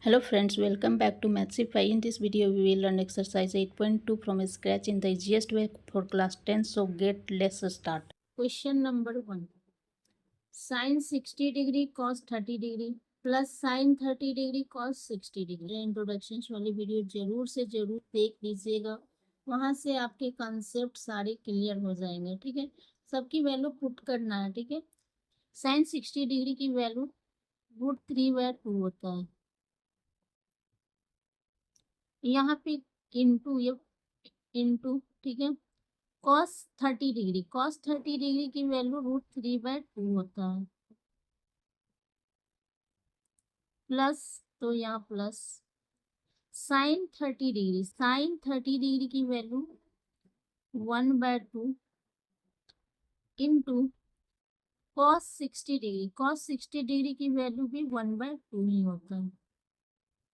Hello friends, welcome back to Mathsify. In this video, we will learn exercise 8.2 from scratch in the easiest way for class 10. So let's start. Question number 1. Sin 60 degree cos 30 degree plus sin 30 degree cos 60 degree. Introduction वाली video जरूर से जरूर देख लीजिएगा, वहां से आपके concept सारे क्लियर हो जाएंगे। ठीक है, सबकी वैल्यू पुट करना है। ठीक है, sin 60 डिग्री की वैल्यू √3/2 होता है। यहाँ पे इंटू ये इंटू, ठीक है, cos 30 डिग्री, cos 30 डिग्री की वैल्यू √3/2 होता है, प्लस, तो यहाँ plus sin 30 degree, sin 30 degree की value 1/2 into cos 60 degree, cos 60 degree की वैल्यू भी 1/2 ही होता है।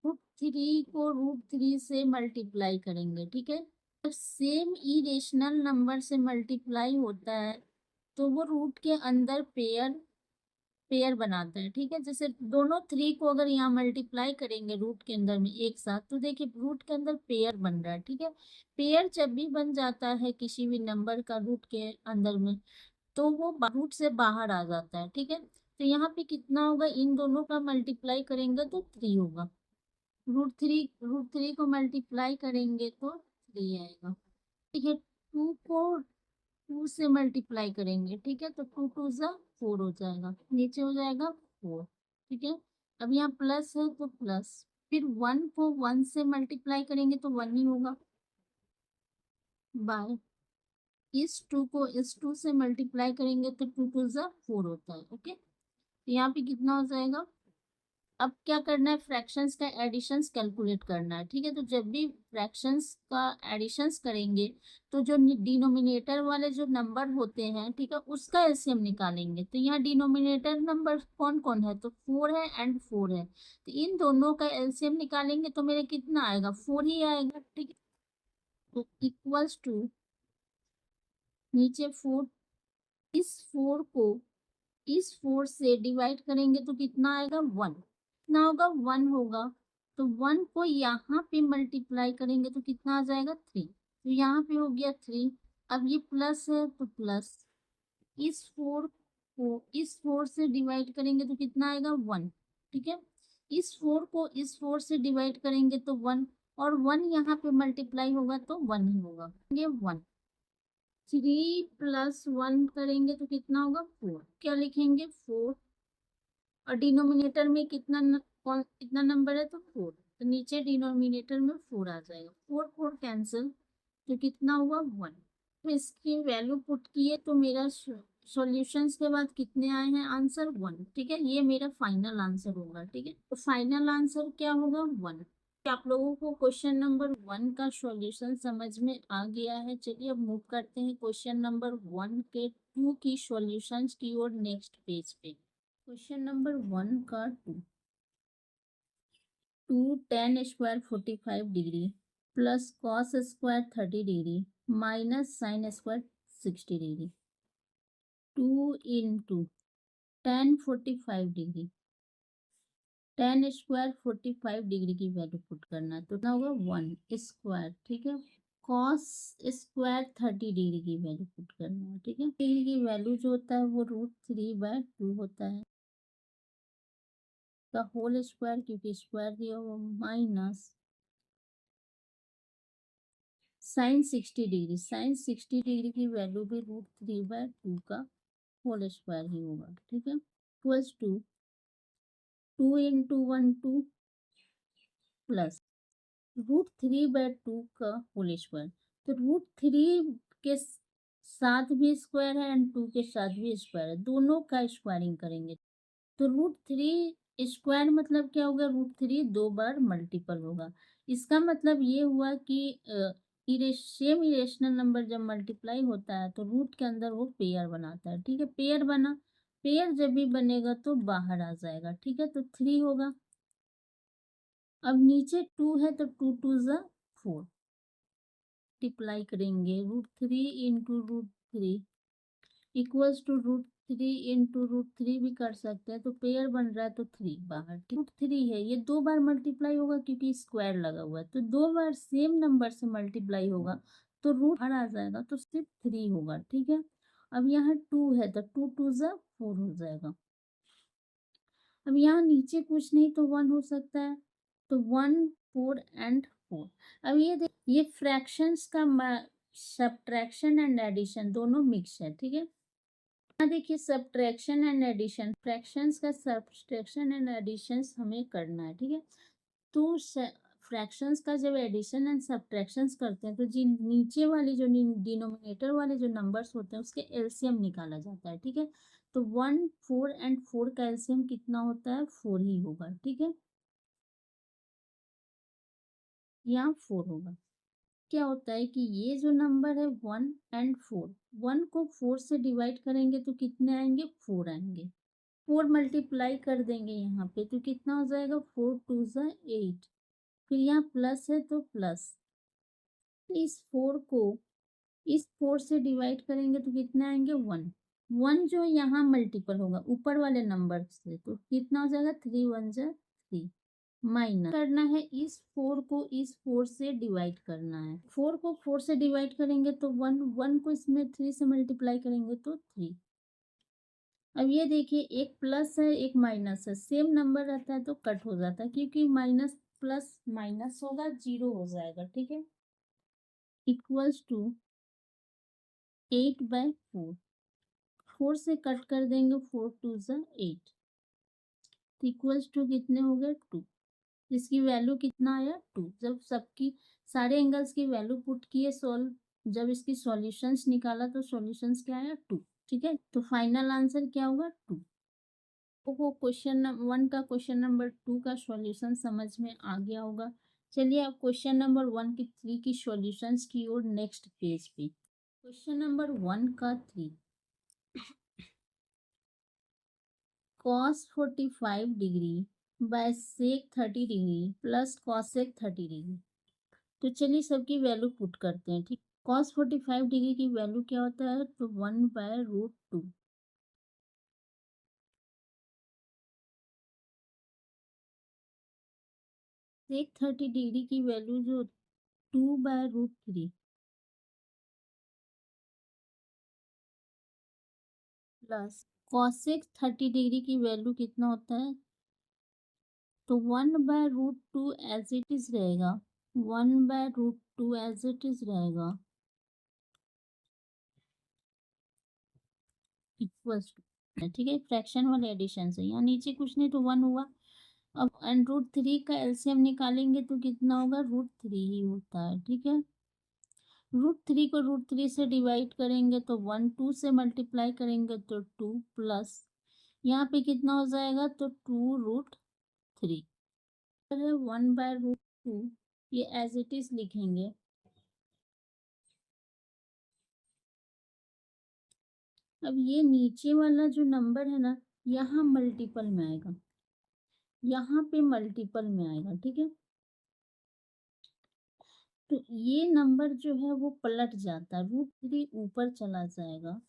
√3 को √3 से मल्टीप्लाई करेंगे। ठीक है, जब सेम इरेशनल नंबर से मल्टीप्लाई होता है तो वो रूट के अंदर पेयर बनाता है। ठीक है, जैसे दोनों 3 को अगर यहाँ मल्टीप्लाई करेंगे रूट के अंदर में एक साथ, तो देखिए रूट के अंदर पेयर बन रहा है। ठीक है, पेयर जब भी बन जाता है किसी भी नंबर का रूट के अंदर में, तो वो रूट से बाहर आ जाता है। ठीक है, तो यहाँ पे कितना होगा, इन दोनों का मल्टीप्लाई करेंगे तो 3 होगा। √3 को मल्टीप्लाई करेंगे तो 3 आएगा। ठीक है, 2 को 2 से मल्टीप्लाई करेंगे। ठीक है, तो 2 2 जा 4 हो जाएगा, नीचे हो जाएगा 4। ठीक है, अब यहाँ प्लस है तो प्लस, फिर 1 को 1 से मल्टीप्लाई करेंगे तो 1 ही होगा, बाय इस 2 को इस 2 से मल्टीप्लाई करेंगे तो 2 2 जा 4 होता है। ओके, तो यहाँ पे कितना हो जाएगा। अब क्या करना है, फ्रैक्शंस का एडिशंस कैलकुलेट करना है। ठीक है, तो जब भी फ्रैक्शंस का एडिशंस करेंगे तो जो डिनोमिनेटर वाले जो नंबर होते हैं, ठीक है, उसका एलसीएम निकालेंगे। तो यहाँ डिनोमिनेटर नंबर कौन कौन है, तो 4 है एंड 4 है, तो इन दोनों का एलसीएम निकालेंगे तो मेरे कितना आएगा, 4 ही आएगा। ठीक है, तो इक्वल्स टू नीचे 4, इस 4 को इस 4 से डिवाइड करेंगे तो कितना आएगा, 1। कितना होगा, 1 होगा। तो 1 को यहाँ पे मल्टीप्लाई करेंगे तो कितना आ जाएगा, 3। तो यहाँ पे हो गया 3। अब ये प्लस है तो प्लस, इस 4 को इस 4 से डिवाइड करेंगे तो कितना आएगा, 1। ठीक है, इस 4 को इस 4 से डिवाइड करेंगे तो 1, और 1 यहाँ पे मल्टीप्लाई होगा तो 1 ही होगा, ये 1। 3 प्लस 1 करेंगे तो कितना होगा, 4। क्या लिखेंगे, 4, और डिनोमिनेटर में कितना नंबर है तो 4, तो नीचे डिनोमिनेटर में 4 आ जाएगा। 4 4 कैंसिल, तो कितना हुआ, 1। तो इसकी वैल्यू पुट किए तो मेरा सॉल्यूशंस के बाद कितने आए हैं, आंसर 1। ठीक है, ये मेरा फाइनल आंसर होगा। ठीक है, तो फाइनल आंसर क्या होगा, 1। आप लोगों को क्वेश्चन नंबर 1 का सॉल्यूशन समझ में आ गया है। चलिए अब मूव करते हैं क्वेश्चन नंबर 1 के 2 की सॉल्यूशंस की ओर नेक्स्ट पेज पे। क्वेश्चन नंबर 1 का 2 tan square 45 degree plus cos square 30 degree minus sine square 60 degree, 2 into tan 45 degree, tan square 45 degree की वैल्यू पुट करना है तो क्या होगा, 1 स्क्वायर। ठीक है, कॉस स्क्वायर 30 डिग्री की वैल्यू पुट करना है। ठीक है, डिग्री की वैल्यू जो होता है वो √3/2 होता है, का होल स्क्वायर, क्योंकि स्क्वायर दिया हुआ, minus sine 60 degree, sine 60 degree की वैल्यू भी √3/2 का होल स्क्वायर ही होगा। ठीक है, इक्वल्स टू 2 इंटू 1 2 प्लस √3/2 का होल स्क्वायर, तो √3 के साथ भी स्क्वायर है एंड 2 के साथ भी स्क्वायर है, दोनों का स्क्वायरिंग करेंगे तो √3 स्क्वायर मतलब क्या होगा, √3 2 बार मल्टीपल होगा। इसका मतलब ये हुआ कि सेम इरेशनल नंबर जब मल्टीप्लाई होता है तो रूट के अंदर वो पेयर बनाता है। ठीक है, पेयर बना, पेयर जब भी बनेगा तो बाहर आ जाएगा। ठीक है, तो 3 होगा। अब नीचे 2 है तो 2 2 जा 4, मल्टीप्लाई करेंगे √3 इंटू √3 इक्वल्स टू 3 इंटू √3 भी कर सकते हैं, तो पेयर बन रहा है तो 3 बाहर। √3 है, ये 2 बार मल्टीप्लाई होगा क्योंकि स्क्वायर लगा हुआ है, तो 2 बार सेम नंबर से मल्टीप्लाई होगा तो रूट बाहर आ जाएगा, तो सिर्फ 3 होगा। ठीक है, अब यहाँ 2 है तो 2 2 जा 4 हो जाएगा। अब यहाँ नीचे कुछ नहीं तो 1 हो सकता है, तो 1 4 एंड 4। अब ये देख, ये फ्रैक्शंस का सब्ट्रैक्शन एंड एडिशन दोनों मिक्स है। ठीक है, यहाँ देखिए सब्ट्रैक्शन एंड एडिशन, फ्रैक्शंस का सब्ट्रैक्शन एंड एडिशन हमें करना है। ठीक है, तो फ्रैक्शंस का जब एडिशन एंड सब्ट्रैक्शंस करते हैं तो जिन नीचे वाली जो डिनोमिनेटर वाले जो नंबर्स होते हैं उसके एलसीएम निकाला जाता है। ठीक है, तो 1 4 एंड 4 का एलसीएम कितना होता है? 4 ही होगा। ठीक है, यहाँ 4 होगा। क्या होता है कि ये जो नंबर है 1 एंड 4, 1 को 4 से डिवाइड करेंगे तो कितने आएंगे? 4 आएंगे। 4 मल्टीप्लाई कर देंगे यहाँ पे तो कितना हो जाएगा? 4 2 जा 8। फिर यहाँ प्लस है तो प्लस, इस 4 को इस 4 से डिवाइड करेंगे तो कितने आएंगे? 1। 1 जो यहाँ मल्टीपल होगा ऊपर वाले नंबर से, तो कितना हो जाएगा? 3 1 जा 3। माइनस करना है, इस 4 को इस 4 से डिवाइड करना है। 4 को 4 से डिवाइड करेंगे तो 1, 1 को इसमें 3 से मल्टीप्लाई करेंगे तो 3। अब ये देखिए एक प्लस है एक माइनस है, सेम नंबर रहता है तो कट हो जाता है, क्योंकि माइनस प्लस माइनस होगा, 0 हो जाएगा। ठीक है, इक्वल्स टू 8/4। 4 से कट कर देंगे, 4 2 जा 8, इक्वल्स टू कितने हो गए? 2। इसकी वैल्यू कितना आया? 2। जब सबकी सारे एंगल्स की वैल्यू पुट किए सॉल्व, जब इसकी सॉल्यूशंस निकाला तो सॉल्यूशंस क्या आया? 2। ठीक है, तो फाइनल आंसर क्या होगा? 2। वो क्वेश्चन 1 का क्वेश्चन नंबर 2 का सॉल्यूशन समझ में आ गया होगा। चलिए अब क्वेश्चन नंबर 1 की 3 की सॉल्यूशंस की ओर नेक्स्ट पेज पे। क्वेश्चन नंबर 1 का 3, cos 45 degree by sec 30 degree plus cosec 30 degree. तो चलिए सबकी वैल्यू पुट करते हैं। ठीक, cos 45 डिग्री की वैल्यू क्या होता है? तो 1/√2। sec 30 डिग्री की वैल्यू जो 2/√3 प्लस cosec 30 डिग्री की वैल्यू कितना होता है? तो 1/√2 एज इट इज रहेगा, 1/√2 एज इट इज रहेगा, इक्वल्स टू। ठीक है, फ्रैक्शन वाले एडिशन से यहाँ नीचे कुछ नहीं तो 1 हुआ। अब √3 का एलसीएम निकालेंगे तो कितना होगा? √3 ही होता है। ठीक है, √3 को √3 से डिवाइड करेंगे तो 1, 2 से मल्टीप्लाई करेंगे तो 2 प्लस यहाँ पे कितना हो जाएगा? तो 2√3। 1/√2 ये एज इट इज लिखेंगे। अब ये नीचे वाला जो नंबर है ना, यहाँ मल्टीपल में आएगा, यहाँ पे मल्टीपल में आएगा। ठीक है, तो ये नंबर जो है वो पलट जाता है, √3 ऊपर चला जाएगा।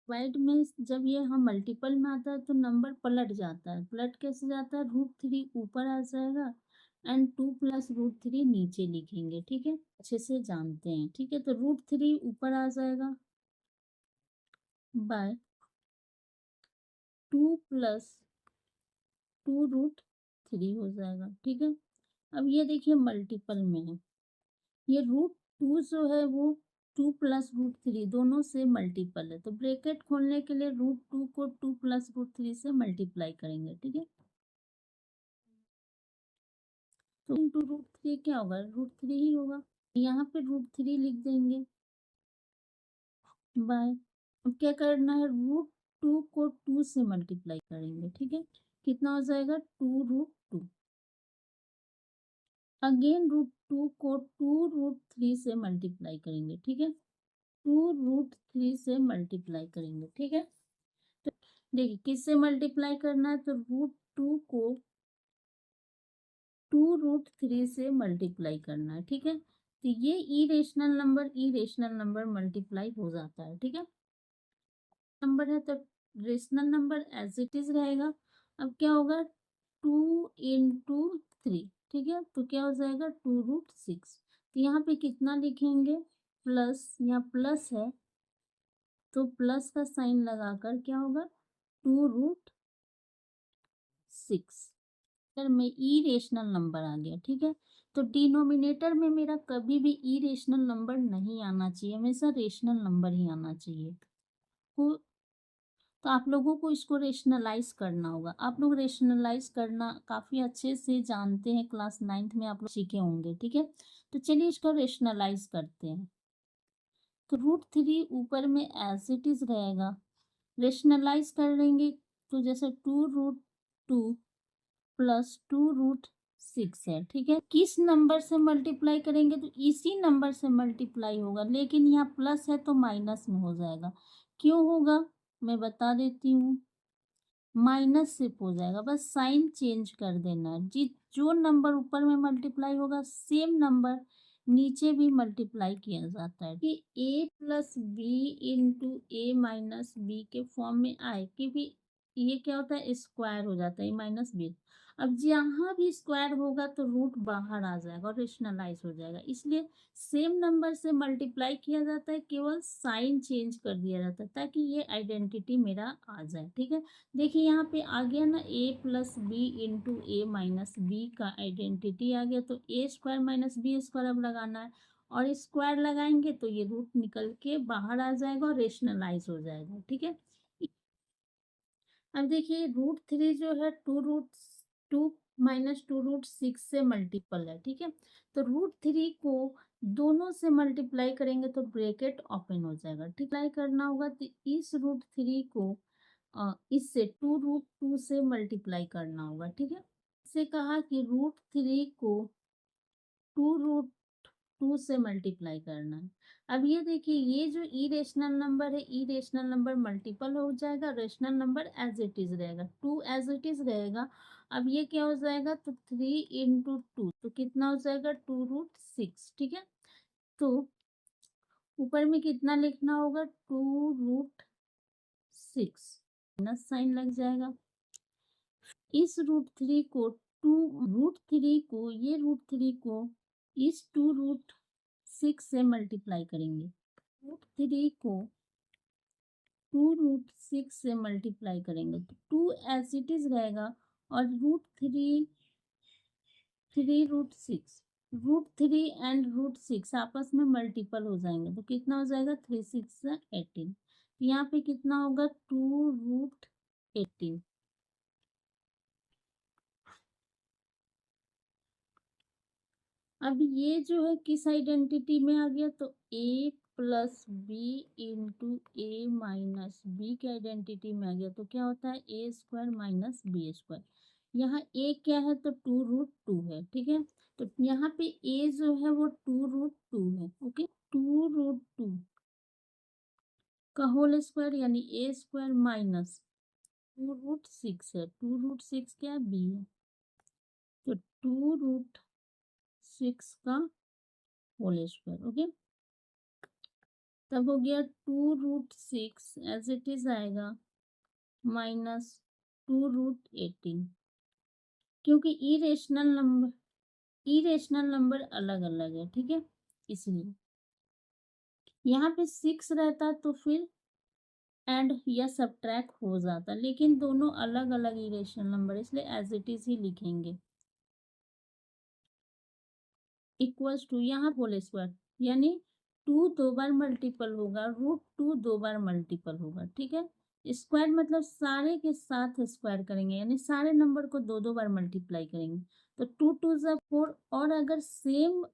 वाइड में जब ये हम मल्टीपल में आता है तो नंबर पलट जाता है। पलट कैसे जाता है? √3 ऊपर आ जाएगा एंड 2 प्लस √3 नीचे लिखेंगे। ठीक है, अच्छे से जानते हैं। ठीक है, तो √3 ऊपर आ जाएगा बाय 2 प्लस 2√3 हो जाएगा। ठीक है, अब ये देखिए मल्टीपल में है, ये √2 जो है वो 2 प्लस √3 दोनों से मल्टीपल है, तो ब्रैकेट खोलने के लिए √2 को 2 प्लस √3 से मल्टीप्लाई करेंगे। ठीक है, तो इंटू √3 क्या होगा? √3 ही होगा, यहाँ पे √3 लिख देंगे बाय, अब क्या करना है? √2 को 2 से मल्टीप्लाई करेंगे। ठीक है, कितना हो जाएगा? 2√2। अगेन √2 को 2√3 से मल्टीप्लाई करेंगे। ठीक है, 2√3 से मल्टीप्लाई करेंगे। ठीक है, तो देखिए किससे मल्टीप्लाई करना है? तो √2 को 2√3 से मल्टीप्लाई करना है। ठीक है, तो ये इरेशनल नंबर मल्टीप्लाई हो जाता है। ठीक है, नंबर है तो rational number as it is रहेगा। अब क्या होगा, 2 × 3, ठीक है, तो क्या हो जाएगा 2√6। तो यहाँ पे कितना लिखेंगे, प्लस, यहाँ प्लस है तो प्लस का साइन लगाकर क्या होगा 2√6 में ई रेशनल नंबर आ गया, ठीक है। तो डिनोमिनेटर में मेरा कभी भी ई रेशनल नंबर नहीं आना चाहिए, हमेशा रेशनल नंबर ही आना चाहिए। तो आप लोगों को इसको रेशनलाइज करना होगा। आप लोग रेशनलाइज करना काफ़ी अच्छे से जानते हैं, क्लास 9th में आप लोग सीखे होंगे, ठीक है। तो चलिए इसको रेशनलाइज करते हैं। तो √3 ऊपर में एज इट इज रहेगा, रेशनलाइज कर लेंगे तो जैसे 2√2 प्लस 2√6 है, ठीक है। किस नंबर से मल्टीप्लाई करेंगे, तो इसी नंबर से मल्टीप्लाई होगा, लेकिन यहाँ प्लस है तो माइनस में हो जाएगा। क्यों होगा मैं बता देती हूँ, माइनस सिर्फ हो जाएगा, बस साइन चेंज कर देना है। जी, जो नंबर ऊपर में मल्टीप्लाई होगा सेम नंबर नीचे भी मल्टीप्लाई किया जाता है कि a+b × a-b के फॉर्म में आए, क्योंकि ये क्या होता है स्क्वायर हो जाता है -b। अब जहाँ भी स्क्वायर होगा तो रूट बाहर आ जाएगा और रेशनलाइज हो जाएगा, इसलिए सेम नंबर से मल्टीप्लाई किया जाता है, केवल साइन चेंज कर दिया जाता है ताकि ये आइडेंटिटी मेरा आ जाए, ठीक है। देखिए यहाँ पे आ गया ना a+b × a-b का आइडेंटिटी आ गया, तो a² - b² अब लगाना है और स्क्वायर लगाएंगे तो ये रूट निकल के बाहर आ जाएगा और रेशनलाइज हो जाएगा, ठीक है। अब देखिए √3 जो है 2√6 से मल्टीपल है, ठीक है। तो √3 को दोनों से मल्टीप्लाई करेंगे तो ब्रैकेट ओपन हो जाएगा, ठीक है। करना होगा तो इस √3 को इससे 2√2 से मल्टीप्लाई करना होगा, ठीक है। इसे कहा कि √3 को 2√2 से मल्टीप्लाई करना है। अब ये देखिए ये जो ई रेशनल नंबर है, ई रेशनल नंबर मल्टीपल हो जाएगा, rational number as it is रहेगा, 2 एज इट इज रहेगा। अब ये क्या हो जाएगा, तो 3 × 2 तो कितना हो जाएगा 2√6, ठीक है। तो ऊपर में कितना लिखना होगा 2√6, माइनस साइन लग जाएगा। इस √3 को √3 को ये √3 को इस 2√6 से मल्टीप्लाई करेंगे, √3 को 2√6 से मल्टीप्लाई करेंगे तो 2 एज इट इज रहेगा और √3 एंड √6 आपस में मल्टीपल हो जाएंगे तो कितना हो जाएगा 3 × 6 = 18। यहाँ पे कितना होगा 2√18। अब ये जो है किस आइडेंटिटी में आ गया, तो a+b × a-b के आइडेंटिटी में आ गया। तो क्या होता है a² - b²। यहाँ a क्या है तो 2√2 है, ठीक है। तो यहाँ पे a जो है वो 2√2 है, ओके। 2√2 का होल स्क्वायर यानी a² - 2√6 है, 2√6 क्या b है, तो 2√6 का होल स्क्वायर, ओके। तब हो गया 2√6 एज इट इज आएगा -2√18, क्योंकि इरेशनल नंबर अलग अलग है, ठीक है। इसलिए यहाँ पे 6 रहता तो फिर एंड या सब्ट्रैक्ट हो जाता, लेकिन दोनों अलग अलग इरेशनल नंबर, इसलिए एज इट इज ही लिखेंगे। इक्वल्स टू यहाँ होल स्क्वायर यानी 2 दो बार मल्टीपल होगा, √2 दो बार मल्टीपल होगा, ठीक है। स्क्वायर मतलब सारे के साथ स्क्वायर करेंगे, यानी सारे नंबर को दो दो बार मल्टीप्लाई करेंगे। तो 2 × 2 = 4, और अगर सेम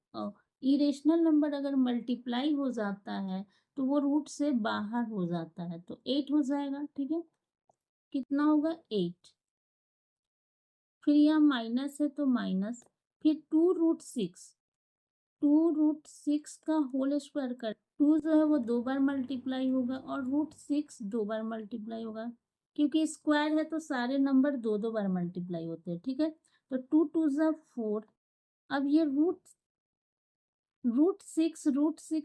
इरेशनल नंबर अगर मल्टीप्लाई हो जाता है तो वो रूट से बाहर हो जाता है, तो 8 हो जाएगा, ठीक है। कितना होगा 8। फिर यहाँ माइनस है तो माइनस, फिर 2√6 का होल स्क्वायर कर, 2 जो है वो दो बार मल्टीप्लाई होगा और √6 दो बार मल्टीप्लाई होगा, क्योंकि स्क्वायर है तो सारे नंबर दो दो बार मल्टीप्लाई होते हैं, ठीक है। तो 2 × 2 = 4। अब ये रूट सिक्स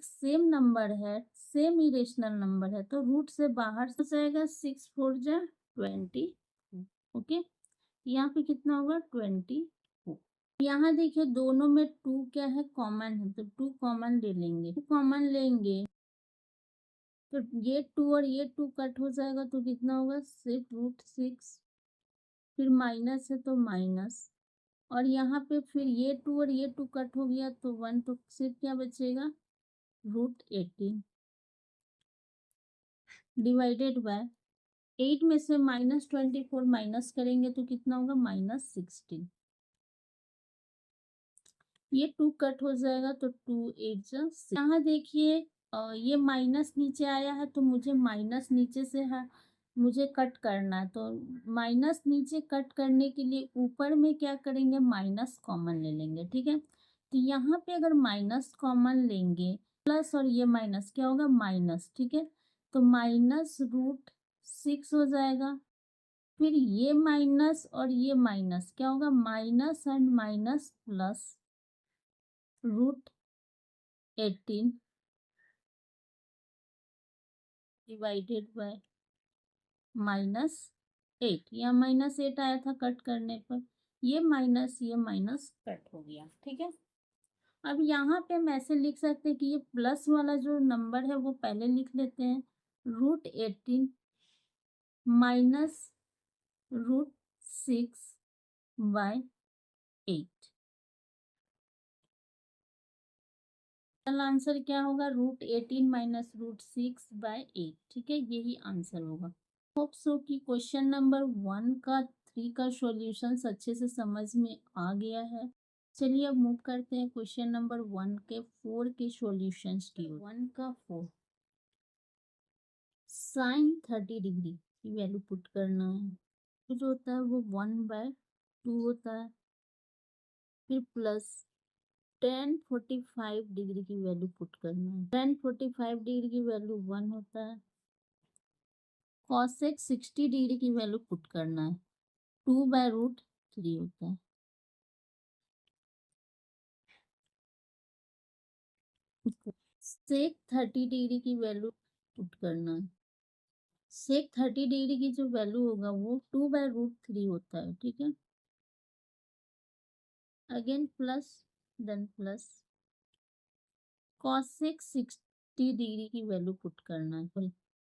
सेम नंबर है, सेम इरेशनल नंबर है, तो रूट से बाहर हो जाएगा 6 4 जा 20। ओके, यहाँ पे कितना होगा 20। यहाँ देखिए दोनों में 2 क्या है कॉमन है, तो 2 कॉमन ले लेंगे, 2 कॉमन लेंगे तो ये 2 और ये 2 कट हो जाएगा, तो कितना होगा सिर्फ रूट 6, फिर माइनस है तो माइनस, और यहाँ पे फिर ये 2 और ये 2 कट हो गया तो 1, तो सिर्फ क्या बचेगा रूट 18 डिवाइडेड बाय 8 में से -24 माइनस करेंगे तो कितना होगा -16। ये 2 कट हो जाएगा तो 2 8 जा 6। यहाँ देखिए ये माइनस नीचे आया है तो मुझे माइनस नीचे से है मुझे कट करना है, तो माइनस नीचे कट करने के लिए ऊपर में क्या करेंगे माइनस कॉमन ले लेंगे। ठीक है, तो यहाँ पे अगर माइनस कॉमन लेंगे प्लस और ये माइनस क्या होगा माइनस। ठीक है, तो -√6 हो जाएगा, फिर ये माइनस और ये माइनस क्या होगा minus and minus plus √18 divided by -8। यहाँ -8 आया था कट करने पर, ये माइनस कट हो गया। ठीक है, अब यहाँ पे हम ऐसे लिख सकते हैं कि ये प्लस वाला जो नंबर है वो पहले लिख लेते हैं, √18 माइनस √6/8। आंसर क्या होगा √18 माइनस √6/8। ठीक है, यही आंसर होगा। होप सो कि क्वेश्चन नंबर 1 का 3 का सॉल्यूशंस अच्छे से समझ में आ गया है। चलिए अब मूव करते हैं क्वेश्चन नंबर 1 के 4 के सॉल्यूशंस की ओर। 1 का 4 sin 30 डिग्री की वैल्यू पुट करना है, तो जो होता है वो 1/2 होता है, फिर प्लस tan 45 डिग्री की वैल्यू पुट करना है, tan 45 डिग्री की वैल्यू 1 होता है, cosec 60 डिग्री की वैल्यू पुट करना है, 2/√3 होता है। sec 30 डिग्री की वैल्यू पुट करना है, sec 30 डिग्री की जो वैल्यू होगा वो 2/√3 होता है। ठीक है, again plus then plus cosec 60 degree की वैल्यू पुट करना है,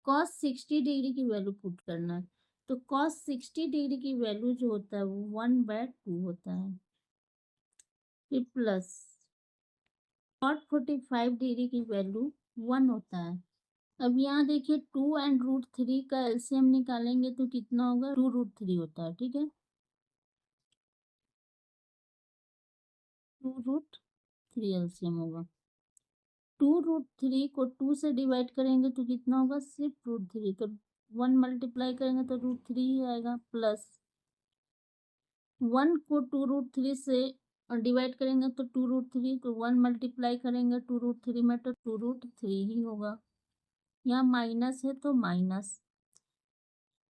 cos 60 डिग्री की वैल्यू पुट करना है, तो cos 60 डिग्री की वैल्यू जो होता है वो 1/2 होता है, फिर प्लस cot 45 डिग्री की वैल्यू 1 होता है। अब यहाँ देखिए 2 एंड √3 का एलसीएम निकालेंगे तो कितना होगा 2√3 होता है। ठीक है, 2√3 एलसीएम होगा, 2√3 को 2 से डिवाइड करेंगे तो कितना होगा सिर्फ √3, तो 1 मल्टीप्लाई करेंगे तो √3 ही आएगा, प्लस 1 को 2√3 से डिवाइड करेंगे तो 2√3, तो 1 मल्टीप्लाई करेंगे 2√3 में तो 2√3 ही होगा। यहाँ माइनस है तो माइनस,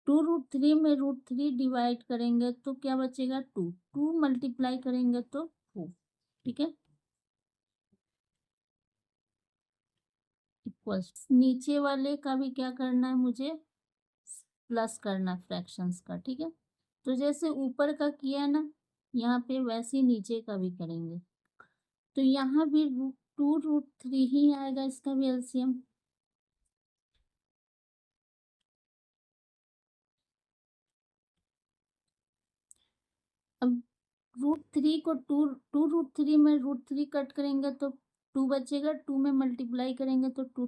2√3 में √3 डिवाइड करेंगे तो क्या बचेगा 2, 2 मल्टीप्लाई करेंगे तो 4। ठीक है, इक्वल्स नीचे वाले का भी क्या करना है मुझे प्लस करना फ्रैक्शंस का। ठीक है, तो जैसे ऊपर का किया ना यहाँ पे वैसे ही नीचे का भी करेंगे, तो यहाँ भी 2√3 ही आएगा इसका भी एलसीएम। अब √3 को 2√3 में √3 कट करेंगे तो 2 बचेगा, 2 में मल्टीप्लाई करेंगे तो 2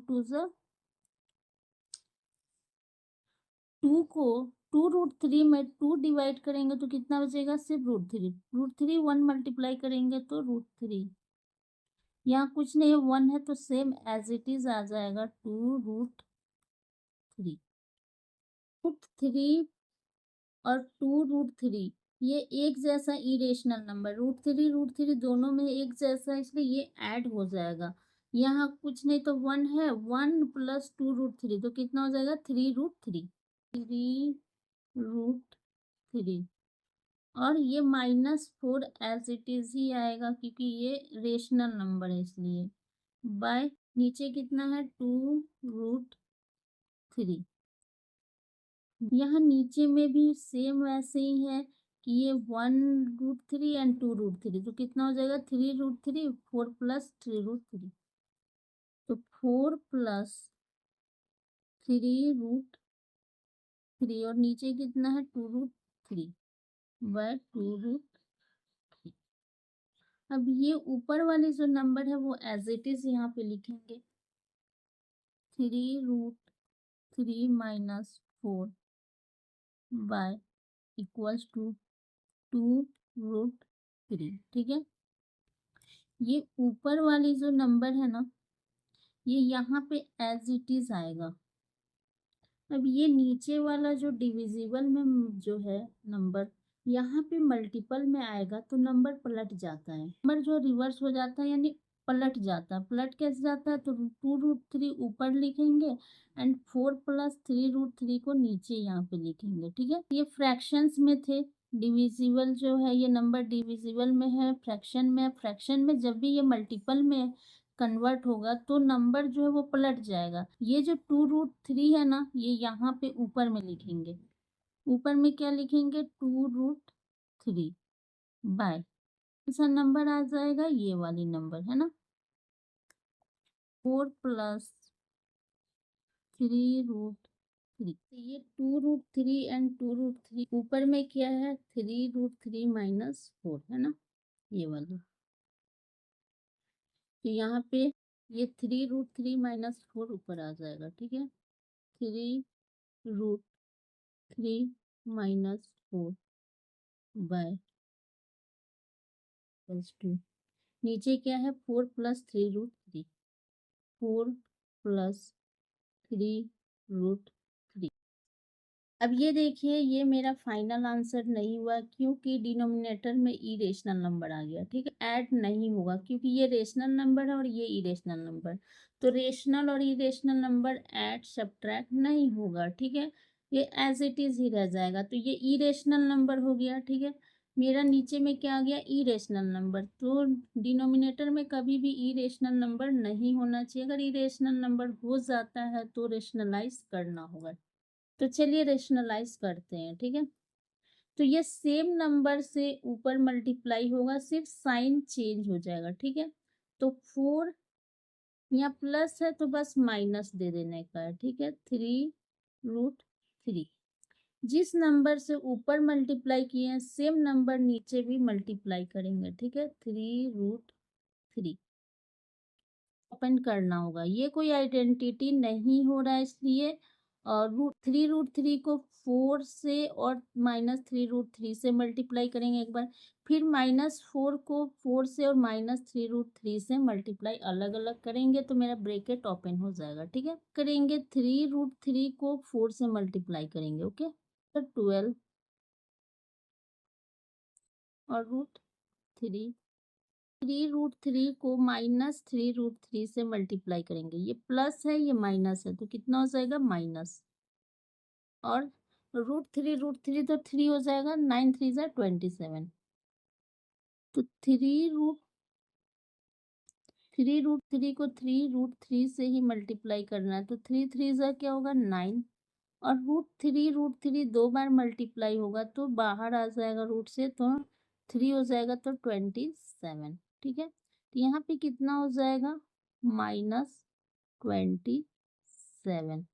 2 2 को 2√3 में 2 डिवाइड करेंगे तो कितना बचेगा सिर्फ √3, 1 मल्टीप्लाई करेंगे तो √3, यहाँ कुछ नहीं है 1 है तो सेम एज इट इज आ जाएगा 2√3। √3 और 2√3 ये एक जैसा इरेशनल नंबर, √3 दोनों में एक जैसा, इसलिए ये ऐड हो जाएगा। यहाँ कुछ नहीं तो 1 है, 1 प्लस 2√3 तो कितना हो जाएगा 3√3, 3√3, और ये -4 एज इट इज ही आएगा क्योंकि ये रेशनल नंबर है इसलिए, बाय नीचे कितना है 2√3। यहाँ नीचे में भी सेम वैसे ही है कि ये 1√3 एंड 2√3, तो कितना हो जाएगा 3√3, 4 प्लस 3√3, तो 4 प्लस 3√3 और नीचे कितना है 2√3 बाय 2√3। अब ये ऊपर वाली जो नंबर है वो एज इट इज यहाँ पे लिखेंगे 3√3 माइनस 4 बाय इक्वल्स टू 2√3। ठीक है, ये ऊपर वाली जो नंबर है ना ये यहाँ पे एज इट इज आएगा। अब ये नीचे वाला जो डिविजिबल में जो है नंबर यहाँ पे मल्टीपल में आएगा तो नंबर पलट जाता है, नंबर जो रिवर्स हो जाता है यानी पलट जाता है। पलट कैसे जाता है, तो 2√3 ऊपर लिखेंगे एंड 4 प्लस 3√3 को नीचे यहाँ पे लिखेंगे। ठीक है, ये फ्रैक्शंस में थे, डिविजिबल जो है ये नंबर डिविजिबल में है, फ्रैक्शन में। फ्रैक्शन में जब भी ये मल्टीपल में कन्वर्ट होगा तो नंबर जो है वो पलट जाएगा। ये जो 2√3 है ना ये यहाँ पे ऊपर में लिखेंगे, ऊपर में क्या लिखेंगे 2√3 बाय कौन सा नंबर आ जाएगा, ये वाली नंबर है ना 4 प्लस 3√3। ये 2√3 एंड 2√3 ऊपर में क्या है 3√3 माइनस 4 है ना, ये वाला। तो यहाँ पे ये 3√3 माइनस 4 ऊपर आ जाएगा। ठीक है, 3√3 माइनस 4 बाय 2। नीचे क्या है 4 प्लस 3√3, 4 प्लस 3√3। अब ये देखिए ये मेरा फाइनल आंसर नहीं हुआ क्योंकि डिनोमिनेटर में इरेशनल नंबर आ गया। ठीक है, ऐड नहीं होगा क्योंकि ये रेशनल नंबर है और ये इरेशनल नंबर, तो रेशनल और इरेशनल नंबर ऐड सब्ट्रैक्ट नहीं होगा। ठीक है, ये एज इट इज ही रह जाएगा, तो ये इरेशनल नंबर हो गया। ठीक है, मेरा नीचे में क्या आ गया इरेशनल नंबर, तो डिनोमिनेटर में कभी भी इरेशनल नंबर नहीं होना चाहिए। अगर इरेशनल नंबर हो जाता है तो रेशनलाइज करना होगा। तो चलिए रेशनलाइज करते हैं। ठीक है, तो ये सेम नंबर से ऊपर मल्टीप्लाई होगा, सिर्फ साइन चेंज हो जाएगा। ठीक है, तो 4 यहाँ प्लस है तो बस माइनस दे देने का है। ठीक है, 3√3 जिस नंबर से ऊपर मल्टीप्लाई किए हैं सेम नंबर नीचे भी मल्टीप्लाई करेंगे। ठीक है, 3√3 ओपन करना होगा, ये कोई आइडेंटिटी नहीं हो रहा है इसलिए। और 3√3 को 4 से और -3√3 से मल्टीप्लाई करेंगे एक बार, फिर -4 को 4 से और -3√3 से मल्टीप्लाई अलग अलग करेंगे तो मेरा ब्रैकेट ओपन हो जाएगा। ठीक है, करेंगे 3√3 को 4 से मल्टीप्लाई करेंगे। ओके, तो 12 और √3, 3√3 को -3√3 से मल्टीप्लाई करेंगे, ये प्लस है ये माइनस है तो कितना हो जाएगा माइनस, और √3 तो 3 हो जाएगा, 9 3 जा 27, तो 3√3 को 3√3 से ही मल्टीप्लाई करना है, तो 3 3 जा क्या होगा 9, और √3 दो बार मल्टीप्लाई होगा तो बाहर आ जाएगा रूट से, तो 3 हो जाएगा तो 27। ठीक है, तो यहाँ पे कितना हो जाएगा -27।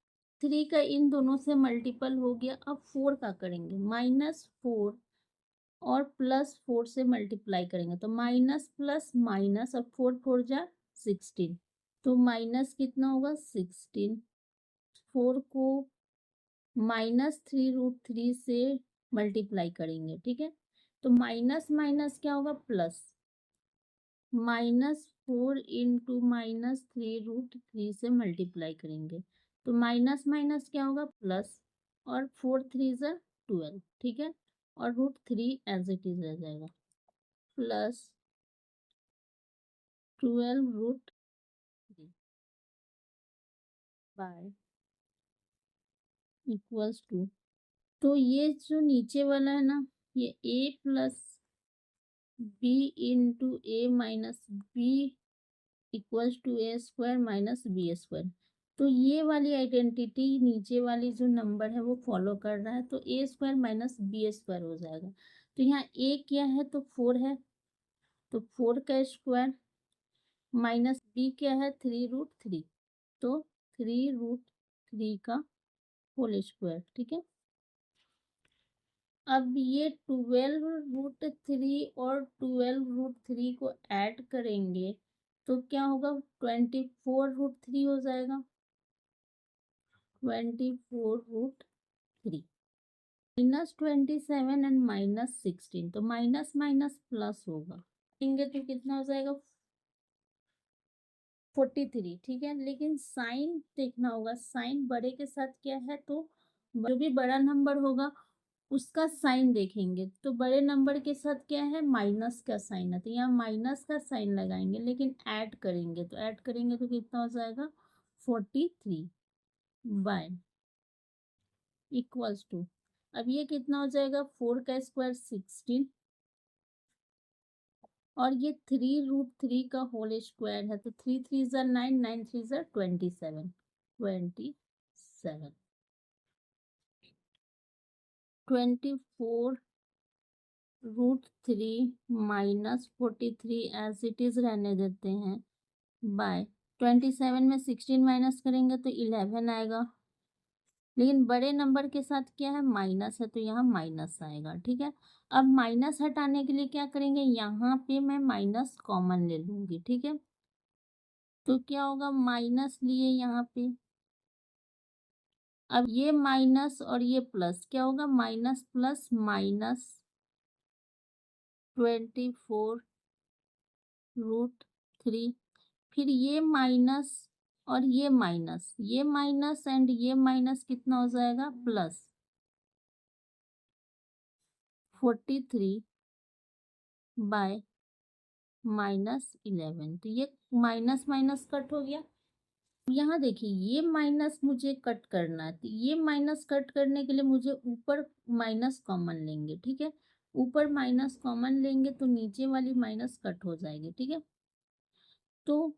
3 का इन दोनों से मल्टीपल हो गया। अब 4 का करेंगे, -4 और +4 से मल्टीप्लाई करेंगे तो माइनस प्लस माइनस, और 4 4 जा 16, तो माइनस कितना होगा 16। 4 को -3√3 से मल्टीप्लाई करेंगे। ठीक है, तो माइनस माइनस क्या होगा प्लस, -4 इंटू -3√3 से मल्टीप्लाई करेंगे तो माइनस माइनस क्या होगा प्लस, और 4 3 जा 12। ठीक है, और √3 एज इट इज रह जाएगा, प्लस 12√3 बाय इक्वल्स टू, तो ये जो नीचे वाला है ना ये a plus B into a minus B equals to A square minus B square. तो ये वाली आइडेंटिटी नीचे वाली जो नंबर है वो फॉलो कर रहा है, तो ए स्क्वायर माइनस बी स्क्वायर हो जाएगा। तो यहाँ ए क्या है, तो 4 है, तो 4 का स्क्वायर माइनस बी क्या है, 3√3, तो 3√3 का होल स्क्वायर। ठीक है, अब ये 12√3 और 12√3 को ऐड करेंगे तो क्या होगा, 24√3 हो जाएगा, 24√3 -27 एंड -16, तो माइनस माइनस प्लस होगा, लेंगे तो कितना हो जाएगा, 43। ठीक है, लेकिन साइन देखना होगा, साइन बड़े के साथ क्या है, तो जो भी बड़ा नंबर होगा उसका साइन देखेंगे, तो बड़े नंबर के साथ क्या है, माइनस का साइन है, तो यहाँ माइनस का साइन लगाएंगे, लेकिन ऐड करेंगे तो कितना हो जाएगा, 43 बाय इक्वल्स टू, अब ये कितना हो जाएगा, 4 का स्क्वायर 16 और ये 3√3 का होल स्क्वायर है, तो 3 3 ज़ा 9, 9 3 ज़ा 27, 24√3 माइनस 43 एज इट इज रहने देते हैं, बाय 27 में 16 माइनस करेंगे तो 11 आएगा, लेकिन बड़े नंबर के साथ क्या है, माइनस है, तो यहाँ माइनस आएगा। ठीक है, अब माइनस हटाने के लिए क्या करेंगे, यहाँ पे मैं माइनस कॉमन ले लूंगी। ठीक है, तो क्या होगा, माइनस लिए यहाँ पे, अब ये माइनस और ये प्लस, क्या होगा, माइनस प्लस माइनस 24√3, फिर ये माइनस और ये माइनस, ये माइनस एंड ये माइनस कितना हो जाएगा, प्लस 43 बाय -11, तो ये माइनस माइनस कट हो गया। यहाँ देखिए, ये माइनस मुझे कट करना है, तो ये माइनस कट करने के लिए मुझे ऊपर माइनस कॉमन लेंगे। ठीक है, ऊपर माइनस कॉमन लेंगे तो नीचे वाली माइनस कट हो जाएगी। ठीक है, तो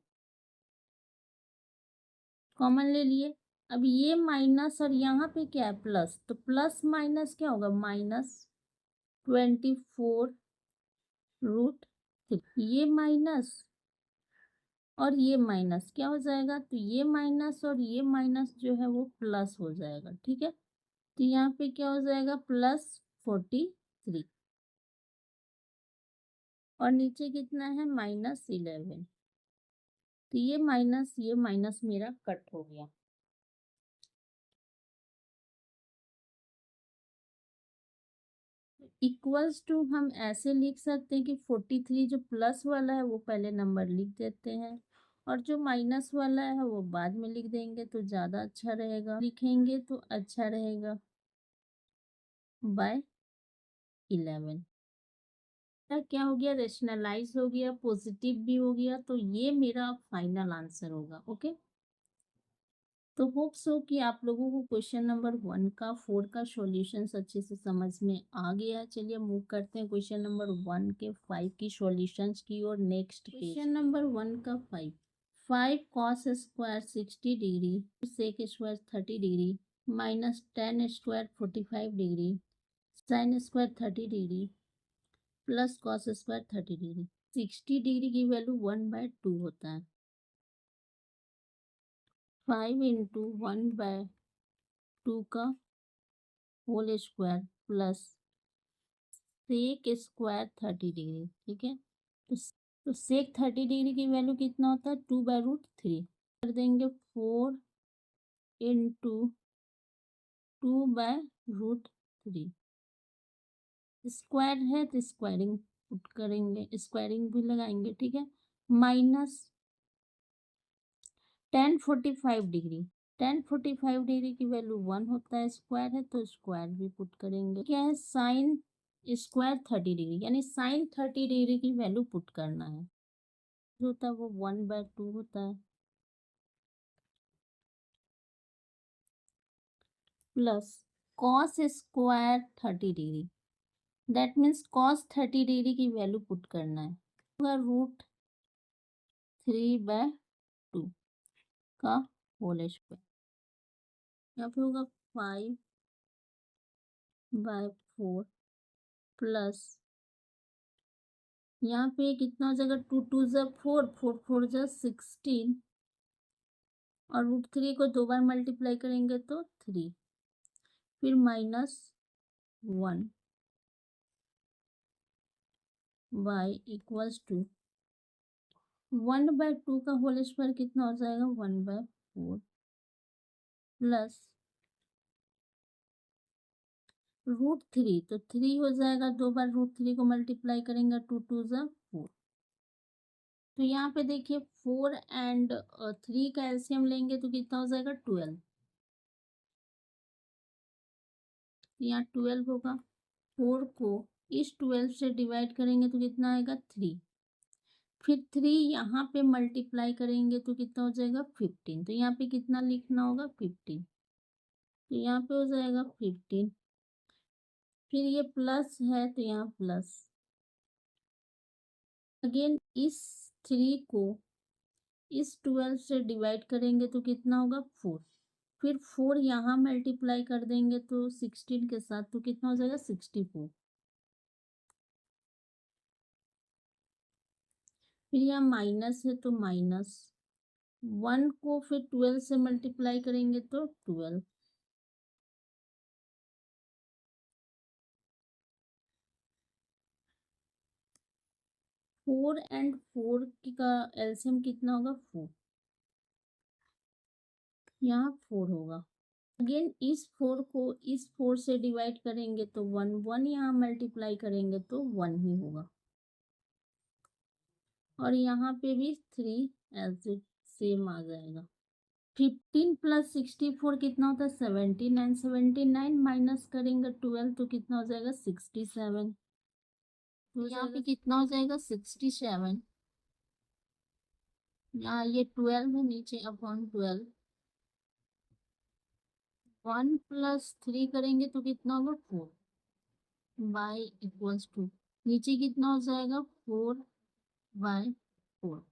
कॉमन ले लिए, अब ये माइनस और यहाँ पे क्या है, प्लस, तो प्लस माइनस क्या होगा, -24√3, ये माइनस और ये माइनस क्या हो जाएगा, तो ये माइनस और ये माइनस जो है वो प्लस हो जाएगा। ठीक है, तो यहाँ पे क्या हो जाएगा, +43 और नीचे कितना है, -11, तो ये माइनस मेरा कट हो गया। इक्वल्स टू हम ऐसे लिख सकते हैं कि 43 जो प्लस वाला है वो पहले नंबर लिख देते हैं और जो माइनस वाला है वो बाद में लिख देंगे तो ज़्यादा अच्छा रहेगा, लिखेंगे तो अच्छा रहेगा, बाय 11। क्या हो गया, रेशनलाइज हो गया, पॉजिटिव भी हो गया, तो ये मेरा फाइनल आंसर होगा। ओके, तो होप सो कि आप लोगों को क्वेश्चन नंबर 1 का 4 का सॉल्यूशंस अच्छे से समझ में आ गया। चलिए मूव करते हैं क्वेश्चन नंबर 1 के 5 की सॉल्यूशंस की और नेक्स्ट क्वेश्चन नंबर 1 का 5 cos square 60 degree sec square 30 degree minus 10 square 45 degree sine square 30 degree plus cos square 30 degree. 60 degree की वैल्यू 1/2 होता है, 5 इंटू 1/2 का whole square plus sec square 30 degree. ठीक है, तो सेक 30 डिग्री की वैल्यू कितना होता है, 2/√3 कर देंगे, 4 इंटू 2/√3, स्क्वायर है तो स्क्वायरिंग पुट करेंगे, स्क्वायरिंग भी लगाएंगे। ठीक है, माइनस 1045 डिग्री, 1045 डिग्री की वैल्यू 1 होता है, स्क्वायर है तो स्क्वायर भी पुट करेंगे। क्या है, साइन स्क्वायर 30 डिग्री, यानी साइन 30 डिग्री की वैल्यू पुट करना है, जो होता है वो 1/2 होता है, plus cos square 30 degree, that means cos 30 degree की वैल्यू पुट करना है, √3 3/2 का होल स्क्वायर। यहाँ पे होगा 5/4 प्लस यहाँ पे कितना हो जाएगा, 2 2 ज़ा 4, 4 4 ज़ा 16 और √3 को 2 बार मल्टीप्लाई करेंगे तो 3, फिर -1 y = 1/2 का होल स्क्वायर कितना हो जाएगा, 1/4 प्लस √3, तो 3 हो जाएगा, 2 बार √3 को मल्टीप्लाई करेंगे 2 2 ज़ा 4। तो यहाँ पे देखिए 4 एंड 3 का एलसीएम लेंगे तो कितना हो जाएगा, 12। तो यहाँ 12 होगा। 4 को इस 12 से डिवाइड करेंगे तो कितना आएगा, 3। फिर 3 यहाँ पे मल्टीप्लाई करेंगे तो कितना हो जाएगा, 15। तो यहाँ पे कितना लिखना होगा, 15। तो यहाँ पे हो जाएगा 15। फिर ये प्लस है तो यहाँ प्लस। अगेन इस 3 को इस 12 से डिवाइड करेंगे तो कितना होगा, 4। फिर 4 यहाँ मल्टीप्लाई कर देंगे तो 16 के साथ, तो कितना हो जाएगा, 64। फिर यहाँ माइनस है तो -1 को फिर 12 से मल्टीप्लाई करेंगे तो 12। फोर एंड 4 का एलसीएम कितना होगा, 4। यहाँ 4 होगा। अगेन इस 4 को इस 4 से डिवाइड करेंगे तो 1, 1 यहाँ मल्टीप्लाई करेंगे तो 1 ही होगा। और यहाँ पे भी 3 एज इट सेम आ जाएगा। 15 + 64 कितना होता है, 79। 79 माइनस करेंगे 12 तो कितना हो जाएगा, 67। तो यहाँ पे कितना हो जाएगा, 67। यहाँ ये 12 है, नीचे अपॉन 12। 1 + 3 करेंगे तो कितना होगा, 4 y = नीचे कितना हो जाएगा, 4/4।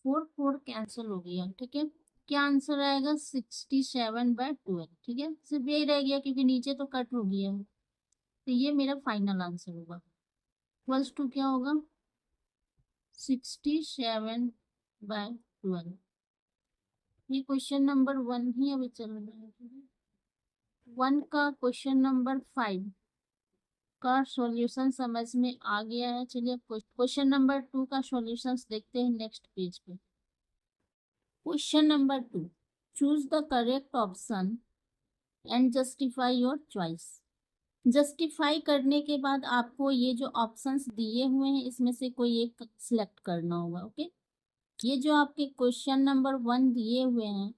4 4 कैंसिल हो गया, ठीक है। क्या आंसर आएगा, 67/12। ठीक है, सिर्फ यही रह गया क्योंकि नीचे तो कट हो गया है। तो ये मेरा फाइनल आंसर होगा। = क्या होगा, 67/12। ये क्वेश्चन नंबर 1 ही अभी चल रहा है। 1 का क्वेश्चन नंबर 5 का सॉल्यूशन समझ में आ गया है। चलिए क्वेश्चन नंबर 2 का सॉल्यूशंस देखते हैं नेक्स्ट पेज पे। Question number 2, choose the correct option and justify your choice. Justify करने के बाद आपको ये जो ऑप्शंस दिए हुए हैं इसमें से कोई एक सिलेक्ट करना होगा। ओके, ये जो आपके क्वेश्चन नंबर 1 दिए हुए हैं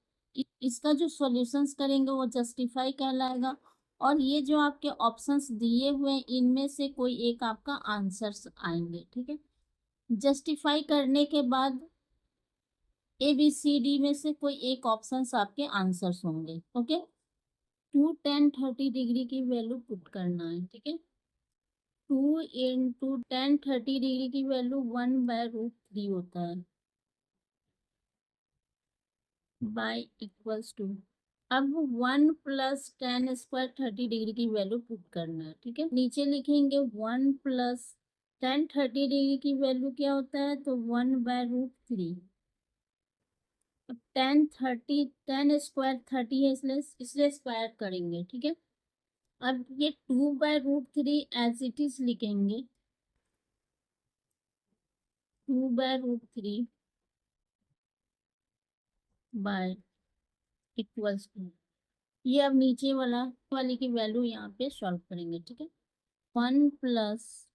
इसका जो सॉल्यूशंस करेंगे वो जस्टिफाई कहलाएगा। और ये जो आपके ऑप्शंस दिए हुए हैं इनमें से कोई एक आपका आंसर्स आएंगे। ठीक है, जस्टिफाई करने के बाद ABCD में से कोई एक ऑप्शंस आपके आंसर्स होंगे। ओके, 2 10 30 डिग्री की वैल्यू पुट करना है। ठीक है, 2 × 10 30 डिग्री की वैल्यू 1/√3 होता है y = अब 1 + tan² 30 डिग्री की वैल्यू पुट करना है। ठीक है, नीचे लिखेंगे 1 + tan 30 डिग्री की वैल्यू क्या होता है, तो 1/√3। अब tan² 30 है इसलिए स्क्वायर करेंगे। ठीक है, अब ये 2/√3 एज इट इज लिखेंगे, 2/√3 y = ये अब नीचे वाली की वैल्यू यहाँ पे सॉल्व करेंगे। ठीक है, 1 +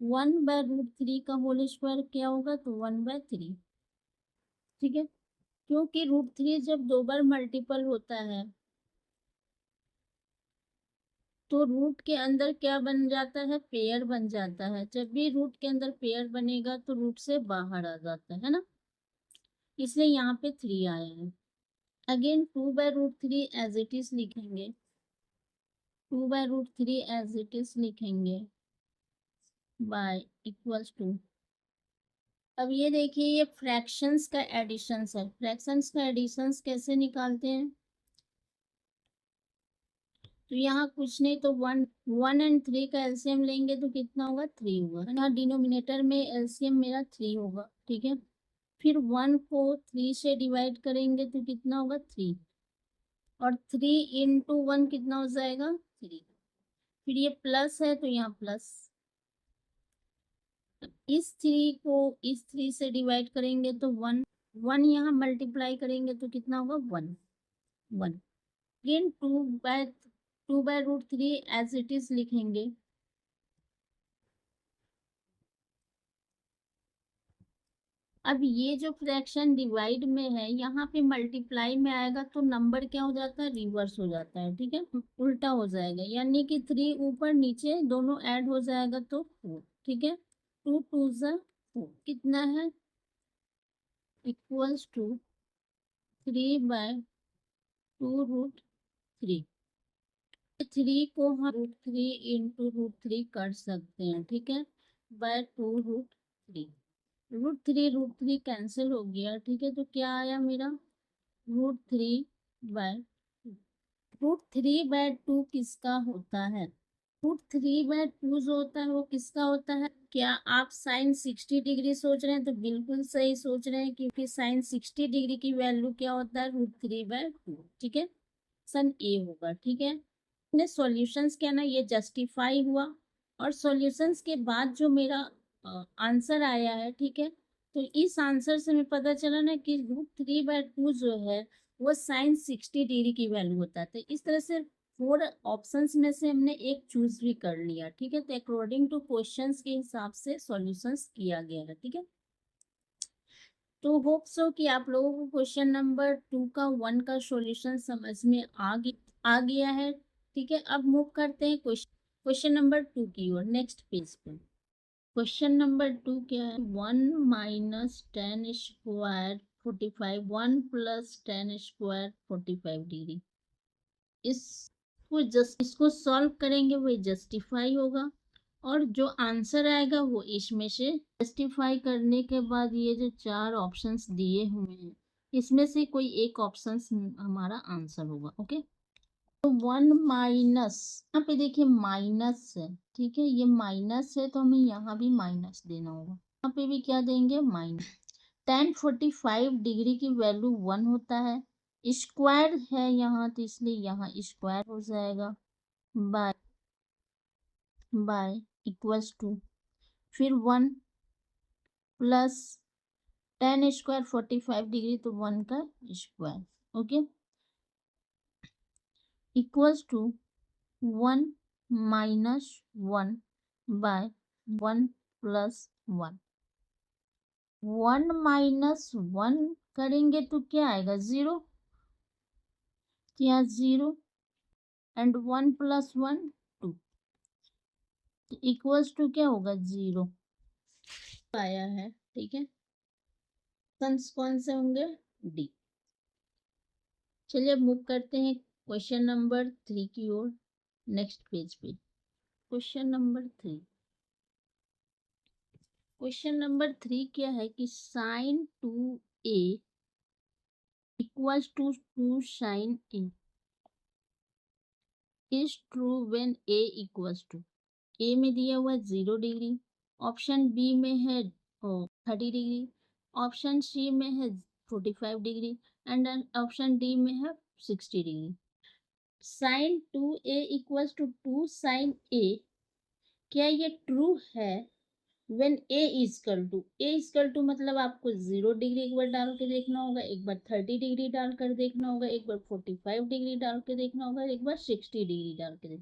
1/√3 का होल स्क्वायर क्या होगा, तो 1/3। ठीक है, क्योंकि √3 जब 2 बार मल्टीपल होता है तो रूट के अंदर क्या बन जाता है, पेयर बन जाता है। जब भी रूट के अंदर पेयर बनेगा तो रूट से बाहर आ जाता है ना, इसलिए यहाँ पे 3 आया है। अगेन 2/√3 एज इट इज लिखेंगे, 2/√3 एज इट इज लिखेंगे y = अब ये देखिए, ये फ्रैक्शंस का एडिशंस है। फ्रैक्शंस का एडिशंस कैसे निकालते हैं? तो यहाँ कुछ नहीं, तो 1 1 एंड 3 का एलसीएम लेंगे तो कितना होगा? 3 होगा। यहाँ डिनोमिनेटर में एलसीएम मेरा 3 होगा, ठीक है। फिर 1 को 3 से डिवाइड करेंगे तो कितना होगा? 3। और 3 × 1 कितना हो जाएगा? 3। फिर ये प्लस है तो यहाँ प्लस। इस 3 को इस 3 से डिवाइड करेंगे तो 1। 1 यहाँ मल्टीप्लाई करेंगे तो कितना होगा? 1 1। अगेन 2/√3 एज इट इज लिखेंगे। अब ये जो फ्रैक्शन डिवाइड में है, यहाँ पे मल्टीप्लाई में आएगा तो नंबर क्या हो जाता है? रिवर्स हो जाता है, ठीक है, उल्टा हो जाएगा। यानी कि 3 ऊपर नीचे दोनों ऐड हो जाएगा तो 4, ठीक है। 2 2 ज़ा 4 कितना है? Equals to 3/2√3। 3 को हम √3 × √3 कर सकते हैं, ठीक है, बाय 2√3। √3 कैंसिल हो गया, ठीक है। तो क्या आया मेरा? √3/2। √3/2 किसका होता है? √3/2 जो होता है वो किसका होता है? क्या आप साइन 60 डिग्री सोच रहे हैं? तो बिल्कुल सही सोच रहे हैं, क्योंकि साइन 60 डिग्री की वैल्यू क्या होता है? √3/2, ठीक है। ऑप्शन ए होगा, ठीक है। ने सॉल्यूशंस क्या ना, ये जस्टिफाई हुआ। और सॉल्यूशंस के बाद जो मेरा आंसर आया है, ठीक है, तो इस आंसर से हमें पता चला ना कि √3/2 जो है वो साइन 60 डिग्री की वैल्यू होता है। तो इस तरह से 4 ऑप्शंस में से हमने एक चूज भी कर लिया, ठीक है। तो अकॉर्डिंग टू क्वेश्चंस के हिसाब से सॉल्यूशंस किया गया है, ठीक है। तो होप सो कि आप लोगों को क्वेश्चन नंबर 2 का 1 का सॉल्यूशन समझ में आ गया है, ठीक है। अब मूव करते हैं क्वेश्चन नंबर 2 की ओर, नेक्स्ट पेज पे। क्वेश्चन नंबर 2 क्या है? 1 - 10² 45, 1 + 10² 45 डिग्री। इसको सॉल्व करेंगे, वही जस्टिफाई होगा। और जो आंसर आएगा वो इसमें से जस्टिफाई करने के बाद ये जो 4 ऑप्शंस दिए हुए हैं, इसमें से कोई एक ऑप्शन हमारा आंसर होगा, ओके। तो 1 माइनस, यहाँ पे देखिए माइनस है, ठीक है, ये माइनस है तो हमें यहाँ भी माइनस देना होगा। यहाँ पे भी क्या देंगे? माइनस। tan 45 डिग्री की वैल्यू 1 होता है। स्क्वायर है यहाँ तो इसलिए यहाँ स्क्वायर हो जाएगा, बाय इक्वल्स टू, फिर 1 प्लस tan² 45 डिग्री तो 1 का square, okay, equals to 1 - 1 by 1 + 1। 1 - 1 करेंगे तो क्या आएगा? 0। क्या? 0। एंड 1 + 1 2, इक्वल्स टू क्या होगा? 0 आया है, ठीक है। ऑप्शंस कौन से होंगे? डी। चलिए अब मूव करते हैं क्वेश्चन नंबर 3 की ओर, नेक्स्ट पेज पे। Question number 3। क्वेश्चन नंबर 3 क्या है कि sin 2a equals to 2 sin a is true when a equals to, A में दिया हुआ 0 डिग्री, ऑप्शन बी में है 30 डिग्री, ऑप्शन सी में है 45 डिग्री, एंड ऑप्शन डी में है 60 degree. sin 2a equals to 2 sin a, क्या ये ट्रू है व्हेन a इक्वल टू मतलब आपको 0 डिग्री एक बार डाल के देखना होगा, एक बार 30 डिग्री डाल कर देखना होगा, एक बार 45 डिग्री डाल के देखना होगा, एक बार 60 डिग्री डाल के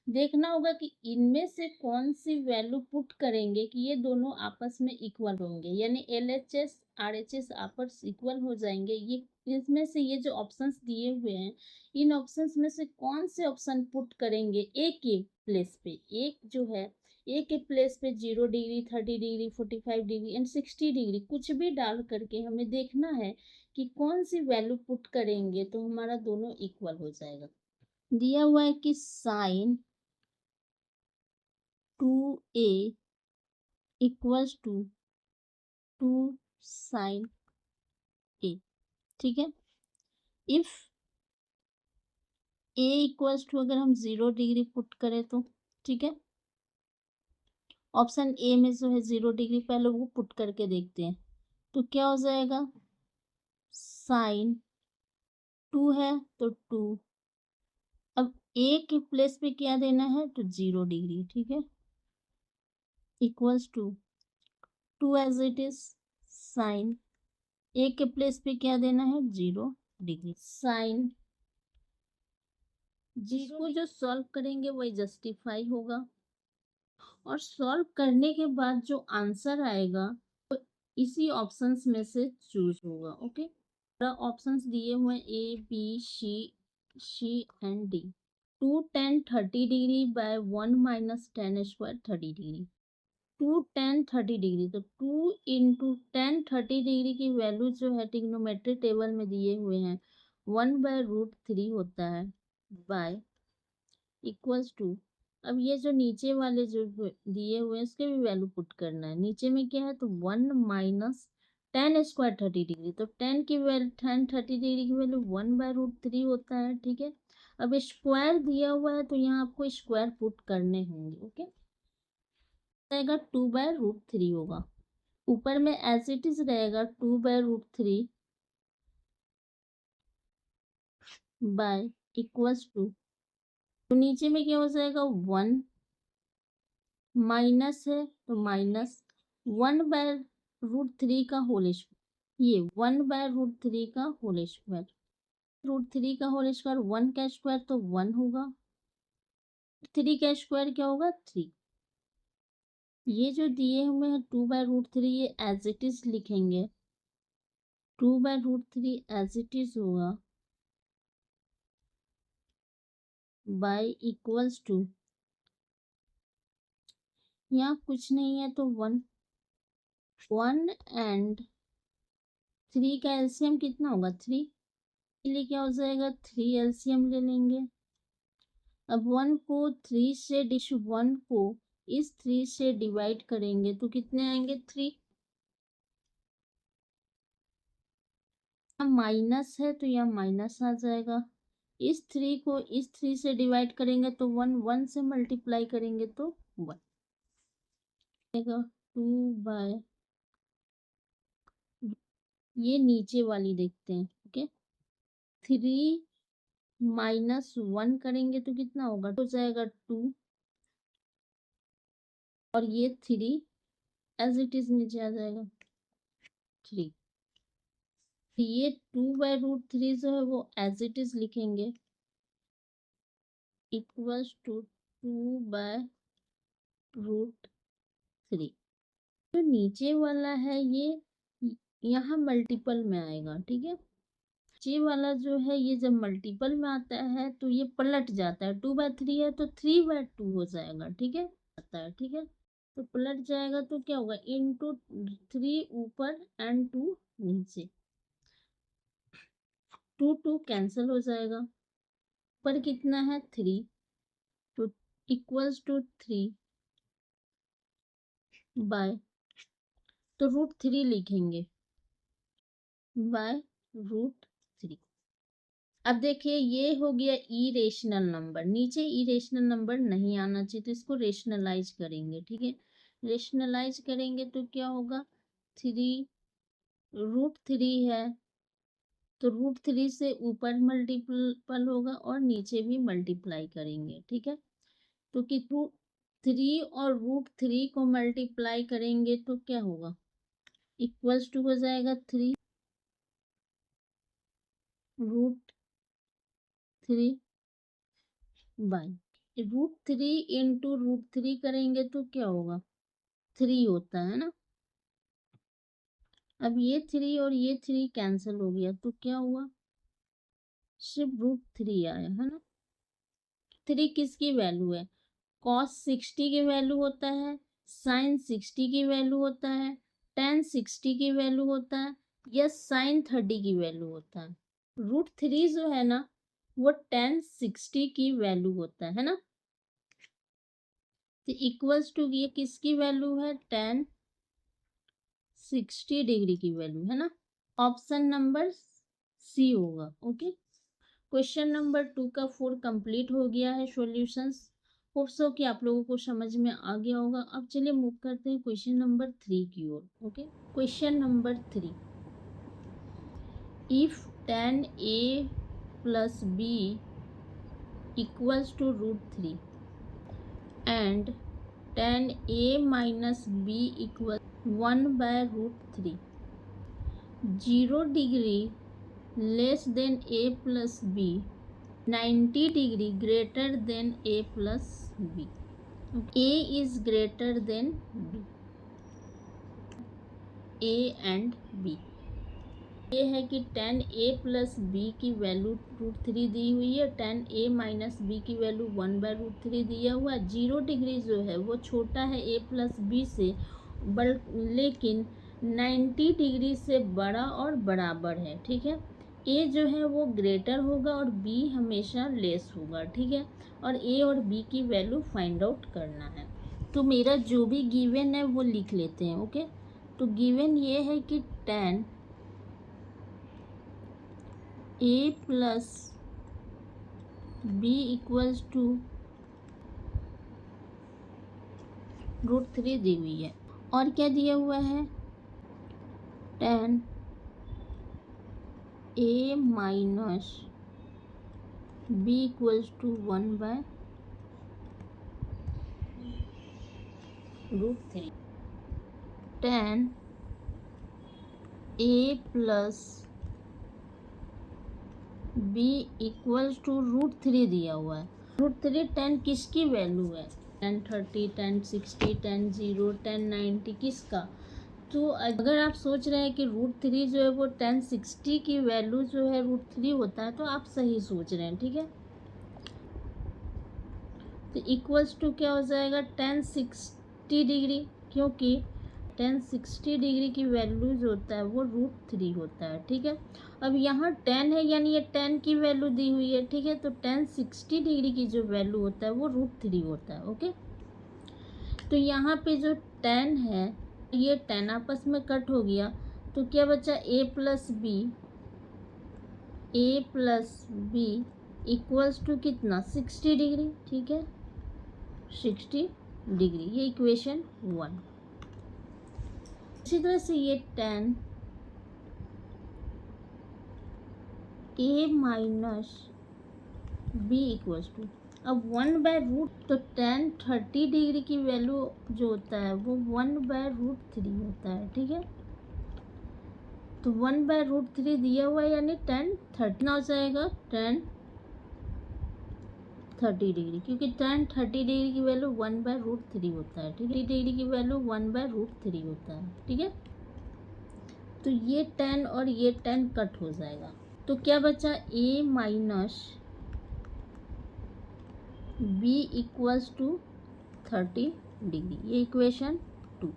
देखना होगा कि इनमें से कौन सी वैल्यू पुट करेंगे कि ये दोनों आपस में इक्वल होंगे, यानी LHS RHS आपस इक्वल हो जाएंगे। ये इसमें से ये जो ऑप्शंस दिए हुए हैं, इन ऑप्शंस में से कौन से ऑप्शन पुट करेंगे ए के प्लेस पे? एक जो है ए के प्लेस पे 0 degree, 30 degree, 45 degree and 60 degree कुछ भी डाल करके हमें देखना है कि कौन सी वैल्यू पुट करेंगे तो हमारा दोनों इक्वल हो जाएगा। दिया हुआ है कि sin 2a equals to 2 sine A, ठीक है। इफ ए इक्वल्स टू, अगर हम 0 डिग्री पुट करें तो, ठीक है, ऑप्शन ए में जो है 0 डिग्री, पहले वो पुट करके देखते हैं। तो क्या हो जाएगा, साइन 2 है तो 2, अब ए के प्लेस पे क्या देना है, तो 0 डिग्री, ठीक है, equals to 2 as it is, sine A के प्लेस पे क्या देना है, 0 डिग्री, साइन, जिसको जो सॉल्व करेंगे वही जस्टिफाई होगा, और सॉल्व करने के बाद जो आंसर आएगा वो इसी ऑप्शंस में से चूज होगा। ओके, ऑप्शंस दिए हुए हैं A B C and D. 2 10 30 degree by 1 minus 10 square 30 degree, 2 10 30 degree, तो 2 इंटू 10 30 डिग्री की वैल्यू जो है ट्रिग्नोमेट्री टेबल में दिए हुए हैं 1/√3 होता है, बाय इक्वल्स टू, अब ये जो नीचे वाले जो दिए हुए हैं इसके भी वैल्यू पुट करना है। नीचे में क्या है, तो 1 माइनस 10 स्क्वायर 30 डिग्री, तो 10 की वैल्यू 10 30 डिग्री की वैल्यू 1/√3 होता है, ठीक है। अब स्क्वायर दिया हुआ है तो यहाँ आपको स्क्वायर पुट करने होंगे। ओके, रहेगा 2/√3 होगा, ऊपर में एज इट इज रहेगा 2/√3 बाय इक्वल्स टू, तो नीचे में क्या हो जाएगा, 1 माइनस है तो माइनस 1/√3 का होल स्क्वायर, ये 1/√3 का होल स्क्वायर, √3 का होल स्क्वायर 1 का स्क्वायर तो 1 होगा, 3 का स्क्वायर क्या होगा, 3। ये जो दिए हुए हैं 2/√3 ये एज इट इज लिखेंगे, 2/√3 एज इट इज होगा बाय इक्वल्स टू, यहाँ कुछ नहीं है तो 1 एंड 3 का एलसीएम कितना होगा, 3, इसलिए क्या हो जाएगा, 3 एलसीएम ले लेंगे। अब 1 को 3 से 1 को इस 3 से डिवाइड करेंगे तो कितने आएंगे, 3, माइनस है तो यहाँ माइनस आ जाएगा, इस 3 को इस 3 से डिवाइड करेंगे तो 1 से मल्टीप्लाई करेंगे तो 1 आएगा, 2 बाय, ये नीचे वाली देखते हैं। ओके, 3 माइनस 1 करेंगे तो कितना होगा, हो जाएगा 2, और ये 3 एज इट इज नीचे आ जाएगा 3, ये 2/√3 जो है वो एज इट इज लिखेंगे, इक्वल्स टू 2/√3। जो नीचे वाला है ये यहाँ मल्टीपल में आएगा, ठीक है, नीचे वाला जो है ये जब मल्टीपल में आता है तो ये पलट जाता है, 2/3 है तो 3/2 हो जाएगा, ठीक है, आता है, ठीक है, तो पलट जाएगा तो क्या होगा, इंटू 3 ऊपर एंड 2 नीचे, 2 कैंसिल हो जाएगा, पर कितना है, 3, तो इक्वल्स टू 3 बाय, तो √3 लिखेंगे, बाय √3। अब देखिए ये हो गया इरेशनल नंबर, नीचे इरेशनल नंबर नहीं आना चाहिए तो इसको रेशनलाइज करेंगे, ठीक है, रेशनलाइज करेंगे तो क्या होगा, 3 √3 है तो √3 से ऊपर मल्टीपल होगा और नीचे भी मल्टीप्लाई करेंगे, ठीक है, तो कि 3 और √3 को मल्टीप्लाई करेंगे तो क्या होगा, इक्वल्स टू हो जाएगा 3 √3 बाय, √3 इंटू √3 करेंगे तो क्या होगा, 3 होता है ना, अब ये 3 और ये 3 कैंसिल हो गया तो क्या हुआ, सिर्फ √3 आया है ना, 3 किसकी वैल्यू है, cos 60 की वैल्यू होता है, sin 60 की वैल्यू होता है, tan 60 की वैल्यू होता है, या sin 30 की वैल्यू होता है, √3 जो है ना वो tan 60 की वैल्यू होता है ना, तो इक्वल्स टू ये किसकी वैल्यू है, tan 60 डिग्री की वैल्यू, है ना। ऑप्शन नंबर सी होगा। ओके, क्वेश्चन नंबर 2 का 4 कंप्लीट हो गया है सॉल्यूशंस। होप सो कि आप लोगों को समझ में आ गया होगा। अब चलिए मूव करते हैं क्वेश्चन नंबर 3 की ओर। Okay, question number 3, if tan a plus b equals to √3 and tan a minus b equals 1 by √3, 0 degree less than a plus b, 90 degree greater than a plus b. A is greater than b. A and b ये है कि tan a plus b की value √3 दी हुई है, tan a minus b की value 1 by √3 दिया हुआ है। 0 डिग्री जो है वो छोटा है a प्लस b से, लेकिन 90 डिग्री से बड़ा और बराबर है। ठीक है, a जो है वो ग्रेटर होगा और b हमेशा लेस होगा। ठीक है, और a और b की वैल्यू फाइंड आउट करना है। तो मेरा जो भी गिवन है वो लिख लेते हैं। ओके, तो गिवन ये है कि tan a plus b equals to √3 दी हुई है, और क्या दिया हुआ है, tan a minus b equals to 1 by √3, tan a plus b equals to √3 दिया हुआ है। √3 tan किसकी वैल्यू है, tan 30, tan 60, tan 0, tan 90 किसका। तो अगर आप सोच रहे हैं कि √3 जो है वो tan 60 की वैल्यू जो है √3 होता है, तो आप सही सोच रहे हैं। ठीक है, तो इक्वल्स टू क्या हो जाएगा, tan 60 डिग्री, क्योंकि tan 60 डिग्री की वैल्यू जो होता है वो √3 होता है। ठीक है, अब यहाँ tan है यानी ये tan की वैल्यू दी हुई है। ठीक है, तो tan 60 डिग्री की जो वैल्यू होता है वो √3 होता है। ओके, तो यहाँ पे जो tan है ये tan आपस में कट हो गया, तो क्या बचा, a plus b equals to कितना, 60 डिग्री। ठीक है, 60 डिग्री, ये इक्वेशन 1। इसी तरह से ये tan a minus b equals to, अब 1 बाय रूट, तो tan 30 डिग्री की वैल्यू जो होता है वो 1 बाय √3 होता है। ठीक है, तो 1 बाय √3 दिया हुआ है, यानी tan 30 हो जाएगा, tan 30 डिग्री, क्योंकि tan 30 डिग्री की वैल्यू 1 बाय √3 होता है। ठीक है, 30 डिग्री की वैल्यू 1 बाय √3 होता है। ठीक है, तो ये tan और ये tan कट हो जाएगा, तो क्या बचा, a minus b equals to 30 degree, ये इक्वेशन 2।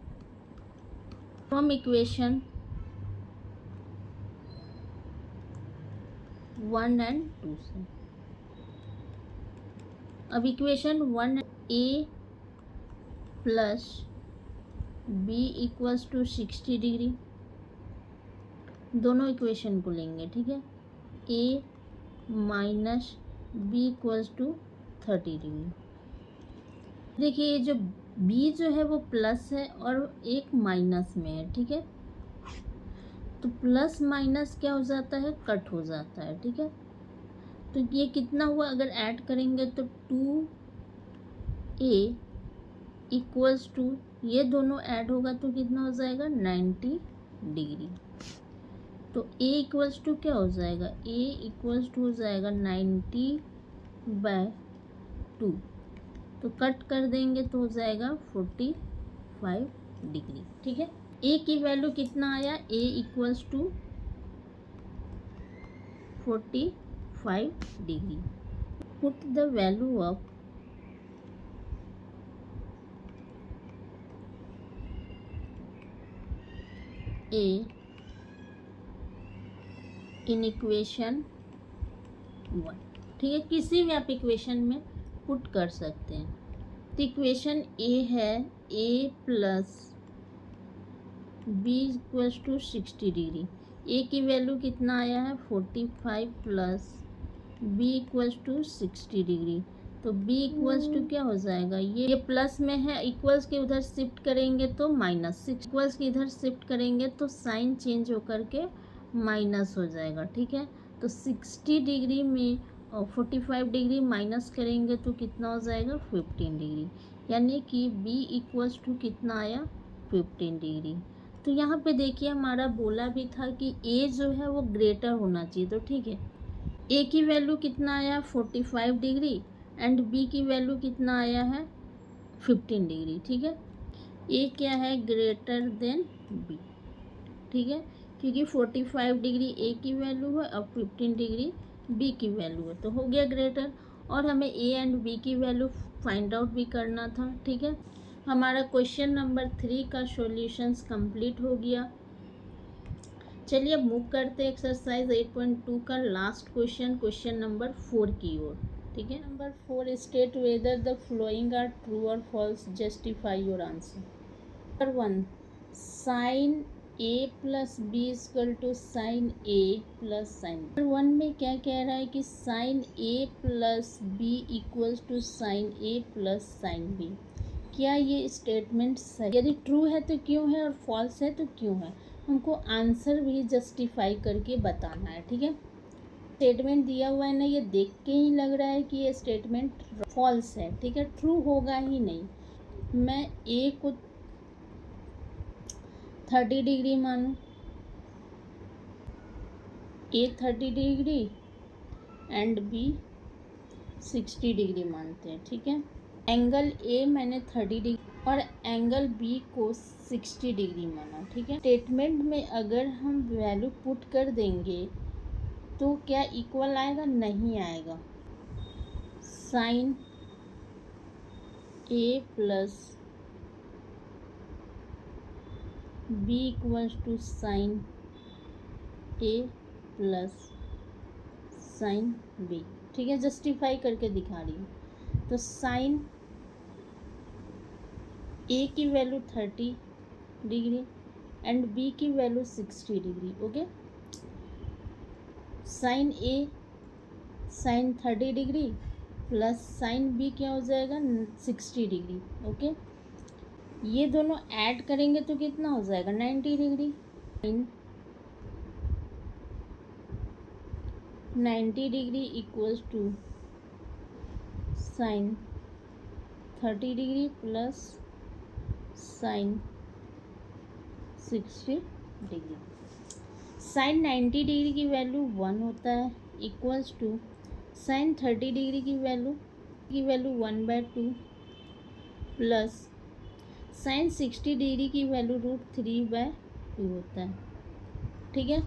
फ्रॉम इक्वेशन 1 एंड 2 से, अब equation 1, a plus b equals to 60 degree, दोनों इक्वेशन को लेंगे। ठीक है, a minus b equals to 30 degree. देखिए ये जो b जो है वो प्लस है और एक माइनस में है। ठीक है, तो प्लस माइनस क्या हो जाता है, कट हो जाता है। ठीक है, तो ये कितना हुआ, अगर ऐड करेंगे तो 2a इक्वल्स टू, ये दोनों ऐड होगा तो कितना हो जाएगा, 90 डिग्री। तो a इक्वल्स टू क्या हो जाएगा, a इक्वल्स टू हो जाएगा 90 बाय 2, तो कट कर देंगे तो हो जाएगा 45 डिग्री। ठीक है, a की वैल्यू कितना आया, a equals to 45 degree. Put the value of a in equation 1। ठीक है, किसी भी आप इक्वेशन में पुट कर सकते हैं। तो इक्वेशन a है a plus B equals to 60 degree. A की वैल्यू कितना आया है 45 plus B equals to 60 degree. तो बी इक्वल्स टू क्या हो जाएगा, ये प्लस में है, इक्वल्स के उधर शिफ्ट करेंगे तो माइनस, इक्वल्स के इधर शिफ्ट करेंगे तो साइन चेंज होकर के माइनस हो जाएगा। ठीक है, तो 60 डिग्री में 45 डिग्री माइनस करेंगे तो कितना हो जाएगा 15 डिग्री, यानी कि बी इक्वल्स टू कितना आया 15 डिग्री। तो यहाँ पे देखिए हमारा बोला भी था कि ए जो है वो ग्रेटर होना चाहिए, तो ठीक है, ए की वैल्यू कितना आया 45 डिग्री एंड बी की वैल्यू कितना आया है 15 डिग्री। ठीक है, ए क्या है ग्रेटर देन बी। ठीक है, क्योंकि 45 डिग्री ए की वैल्यू है और 15 डिग्री बी की वैल्यू है, तो हो गया ग्रेटर। और हमें ए एंड बी की वैल्यू फाइंड आउट भी करना था। ठीक है, हमारा क्वेश्चन नंबर 3 का सॉल्यूशंस कंप्लीट हो गया। चलिए अब मूव करते हैं एक्सरसाइज 8.2 का लास्ट क्वेश्चन, क्वेश्चन नंबर 4 की ओर। ठीक है, number 4, state whether the following are true और false, justify your answer. Number 1, sine A plus B equal to sine A plus sine. Number 1 में क्या कह रहा है कि sine A plus B equals to sine A plus sine B. क्या ये statement सही, यदि ट्रू है तो क्यों है और फॉल्स है तो क्यों है, हमको आंसर भी जस्टिफाई करके बताना है। ठीक है, स्टेटमेंट दिया हुआ है ना, ये देख के ही लग रहा है कि ये स्टेटमेंट फॉल्स है। ठीक है, ट्रू होगा ही नहीं। मैं ए को 30 डिग्री मानूं, A 30 degree and B 60 degree मानते हैं। ठीक है, एंगल ए मैंने 30 डिग्री और एंगल बी को 60 डिग्री माना। ठीक है, स्टेटमेंट में अगर हम वैल्यू पुट कर देंगे तो क्या इक्वल आएगा, नहीं आएगा। Sine A plus B equals to sine A plus sine B. ठीक है, जस्टिफाई करके दिखा रही हूँ। तो साइन ए की वैल्यू 30 डिग्री एंड बी की value 60 degree. Okay, sine A sine 30 degree plus sine B क्या हो जाएगा 60 डिग्री। ओके, ये दोनों ऐड करेंगे तो कितना हो जाएगा 90 degree. 90 degree equals to sine 30 degree plus sine 60 degree. Sine 90 degree की वैल्यू 1 होता है इक्वल्स टू साइन 30 डिग्री की वैल्यू 1/2 प्लस साइन 60 डिग्री की वैल्यू √3/2 होता है। ठीक है,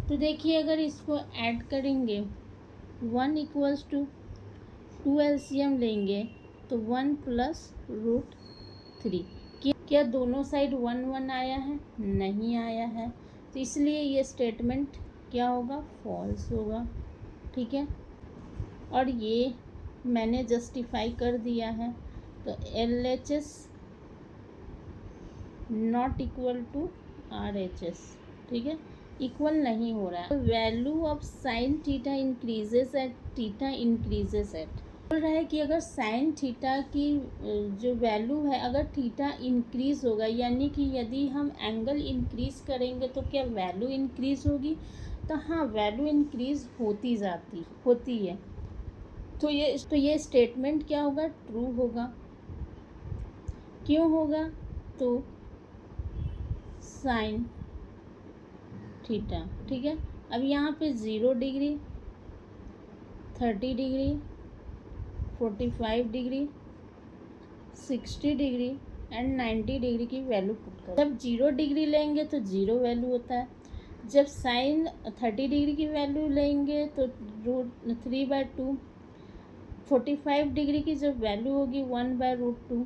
तो देखिए अगर इसको ऐड करेंगे 1 इक्वल्स टू 2 एलसीएम लेंगे तो 1 प्लस √3। क्या दोनों साइड 1 1 आया है, नहीं आया है, तो इसलिए ये स्टेटमेंट क्या होगा फॉल्स होगा। ठीक है, और ये मैंने जस्टिफाई कर दिया है। तो LHS not equal to RHS। ठीक है, इक्वल नहीं हो रहा है। Value of sine theta increases at theta increases at, बोल रहा है कि अगर साइन थीटा की जो वैल्यू है अगर थीटा इंक्रीज होगा, यानी कि यदि हम एंगल इंक्रीज करेंगे तो क्या वैल्यू इंक्रीज होगी, तो हाँ वैल्यू इंक्रीज होती है। तो ये स्टेटमेंट क्या होगा ट्रू होगा। क्यों होगा, तो साइन थीटा। ठीक है, अब यहाँ पे 0 degree 30 degree 45 degree 60 degree and 90 degree की वैल्यू पुट कर। जब 0 डिग्री लेंगे तो 0 वैल्यू होता है, जब साइन 30 डिग्री की वैल्यू लेंगे तो √3/2, 45 डिग्री की जब वैल्यू होगी 1/√2,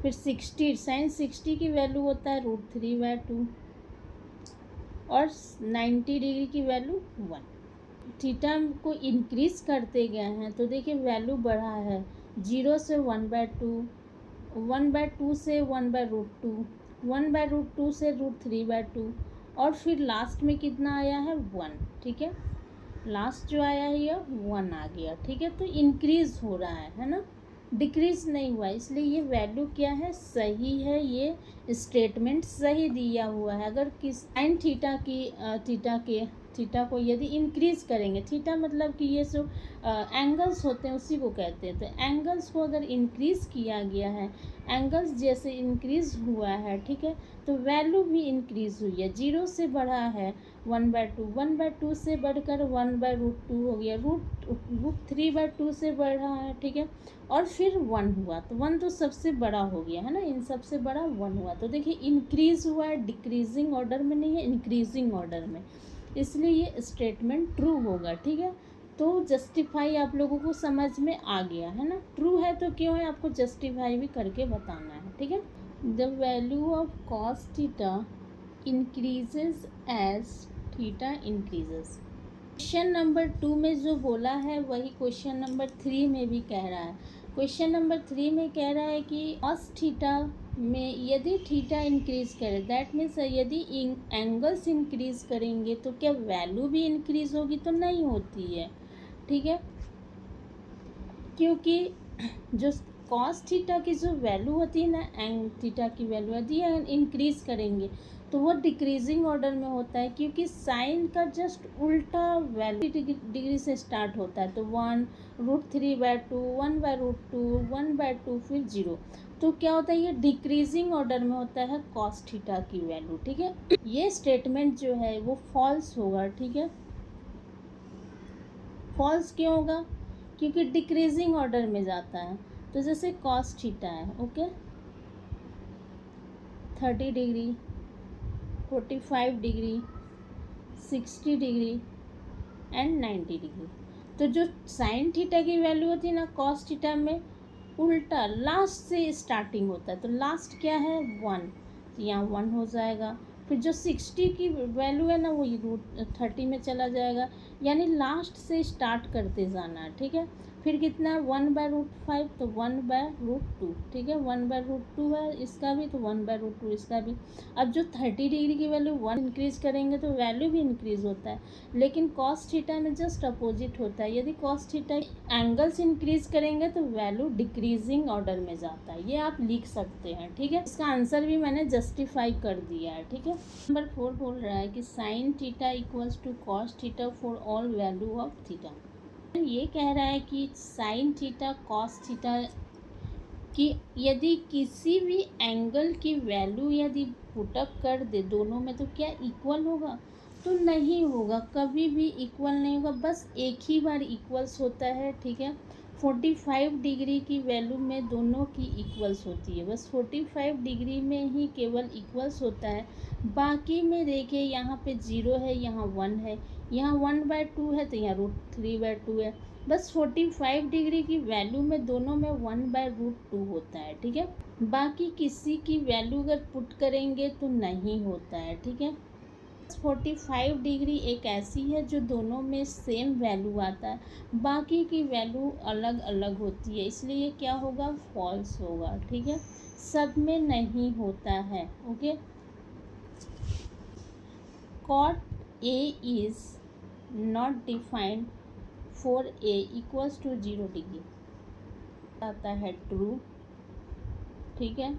फिर 60 साइन 60 की वैल्यू होता है √3/2 और 90 डिग्री की वैल्यू 1। थीटा को इंक्रीज करते गए हैं तो देखिए वैल्यू बढ़ा है, 0 से 1/2, 1/2 से 1/√2, 1/√2 से √3/2 और फिर लास्ट में कितना आया है 1, ठीक है। लास्ट जो आया है ये 1 आ गया, ठीक है। तो इंक्रीज हो रहा है ना, डिक्रीज नहीं हुआ, इसलिए ये वैल्यू क्या है, सही है। ये स्टेटमेंट सही दिया हुआ है। अगर किस साइन थीटा को यदि इंक्रीज करेंगे, थीटा मतलब कि ये जो एंगल्स होते हैं उसी को कहते हैं, तो एंगल्स को अगर इंक्रीज किया गया है, एंगल्स जैसे इंक्रीज हुआ है, ठीक है, तो वैल्यू भी इंक्रीज हुई है। 0 से बढ़ा है 1/2, 1/2 से बढ़कर 1/√2 हो गया, √3/2 से बढ़ा है, ठीक है, और फिर 1 हुआ, तो 1 तो सबसे बड़ा हो गया है ना, इन सबसे बड़ा 1 हुआ। तो देखिए इंक्रीज हुआ है, डिक्रीजिंग ऑर्डर में नहीं है, इंक्रीजिंग ऑर्डर में, इसलिए ये स्टेटमेंट ट्रू होगा, ठीक है। तो जस्टिफाई आप लोगों को समझ में आ गया है ना, ट्रू है तो क्यों है, आपको जस्टिफाई भी करके बताना है, ठीक है। The value of cos theta increases as theta increases. Question number 2 में जो बोला है वही क्वेश्चन नंबर 3 में भी कह रहा है। क्वेश्चन नंबर 3 में कह रहा है कि cos थीटा में यदि थीटा इंक्रीज करे, दैट मीन्स यदि एंगल्स इंक्रीज करेंगे तो क्या वैल्यू भी इंक्रीज होगी, तो नहीं होती है, ठीक है। क्योंकि जो cos थीटा की जो वैल्यू होती है ना, एंग थीटा की वैल्यू यदि इंक्रीज करेंगे तो वो डिक्रीजिंग ऑर्डर में होता है, क्योंकि साइन का जस्ट उल्टा वैल्यू डिग्री से स्टार्ट होता है। तो 1, √3/2, 1/√2, 1/2, फिर 0, तो क्या होता है, ये डिक्रीजिंग ऑर्डर में होता है cos थीटा की वैल्यू, ठीक है। ये स्टेटमेंट जो है वो फॉल्स होगा, ठीक है। फॉल्स क्यों होगा, क्योंकि डिक्रीजिंग ऑर्डर में जाता है। तो जैसे cos थीटा है, okay, 30 degree, 45 degree, 60 degree and 90 degree. तो जो साइन थीटा की वैल्यू होती है ना cos थीटा में, उल्टा लास्ट से स्टार्टिंग होता है। तो लास्ट क्या है 1, तो यहाँ 1 हो जाएगा। फिर जो 60 की वैल्यू है ना वो √30 में चला जाएगा, यानी लास्ट से स्टार्ट करते जाना है, ठीक है। फिर कितना है 1/√5, तो 1/√2, ठीक है, 1/√2 है इसका भी, तो 1/√2 इसका भी। अब जो 30 डिग्री की वैल्यू 1 इंक्रीज करेंगे तो वैल्यू भी इंक्रीज होता है, लेकिन cos थीटा में जस्ट अपोजिट होता है। यदि cos थीटा एंगल्स इंक्रीज करेंगे तो वैल्यू डिक्रीजिंग ऑर्डर में जाता है, ये आप लिख सकते हैं, ठीक है। इसका आंसर भी मैंने जस्टिफाई कर दिया है, ठीक है। नंबर 4 बोल रहा है कि sine theta equals to cos theta for all value of theta. ये कह रहा है कि साइन थीटा cos थीटा कि यदि किसी भी एंगल की वैल्यू यदि पुटअप कर दे दोनों में, तो क्या इक्वल होगा, तो नहीं होगा, कभी भी इक्वल नहीं होगा। बस एक ही बार इक्वल्स होता है, ठीक है। 45 डिग्री की वैल्यू में दोनों की इक्वल्स होती है, बस 45 डिग्री में ही केवल इक्वल्स होता है। बाकी में देखिए यहाँ पे 0 है, यहाँ 1 है, यहाँ 1/2 है, तो यहाँ √3/2 है। बस 45 डिग्री की वैल्यू में दोनों में 1/√2 होता है, ठीक है। बाकी किसी की वैल्यू अगर पुट करेंगे तो नहीं होता है, ठीक है। 45 डिग्री एक ऐसी है जो दोनों में सेम वैल्यू आता है, बाकी की वैल्यू अलग अलग होती है, इसलिए ये क्या होगा, फॉल्स होगा, ठीक है। सब में नहीं होता है, okay. cot A is not defined for A equals to 0 degree आता है ट्रू, ठीक है।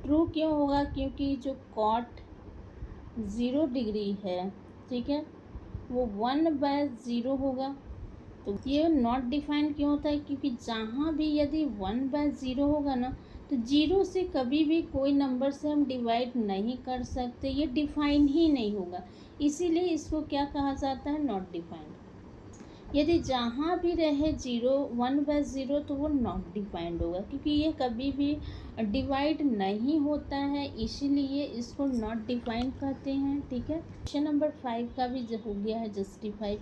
ट्रू क्यों होगा, क्योंकि जो cot 0 डिग्री है, ठीक है, वो 1/0 होगा। तो ये नॉट डिफाइंड क्यों होता है, क्योंकि जहाँ भी यदि 1/0 होगा ना, तो 0 से कभी भी कोई नंबर से हम डिवाइड नहीं कर सकते, ये डिफाइन ही नहीं होगा, इसीलिए इसको क्या कहा जाता है, नॉट डिफाइंड। यदि जहाँ भी रहे 1/0 तो वो नॉट डिफाइंड होगा, क्योंकि ये कभी भी डिवाइड नहीं होता है, इसीलिए इसको नॉट डिफाइंड कहते हैं, ठीक है। क्वेश्चन नंबर 5 का भी हो गया है जस्टिफाई।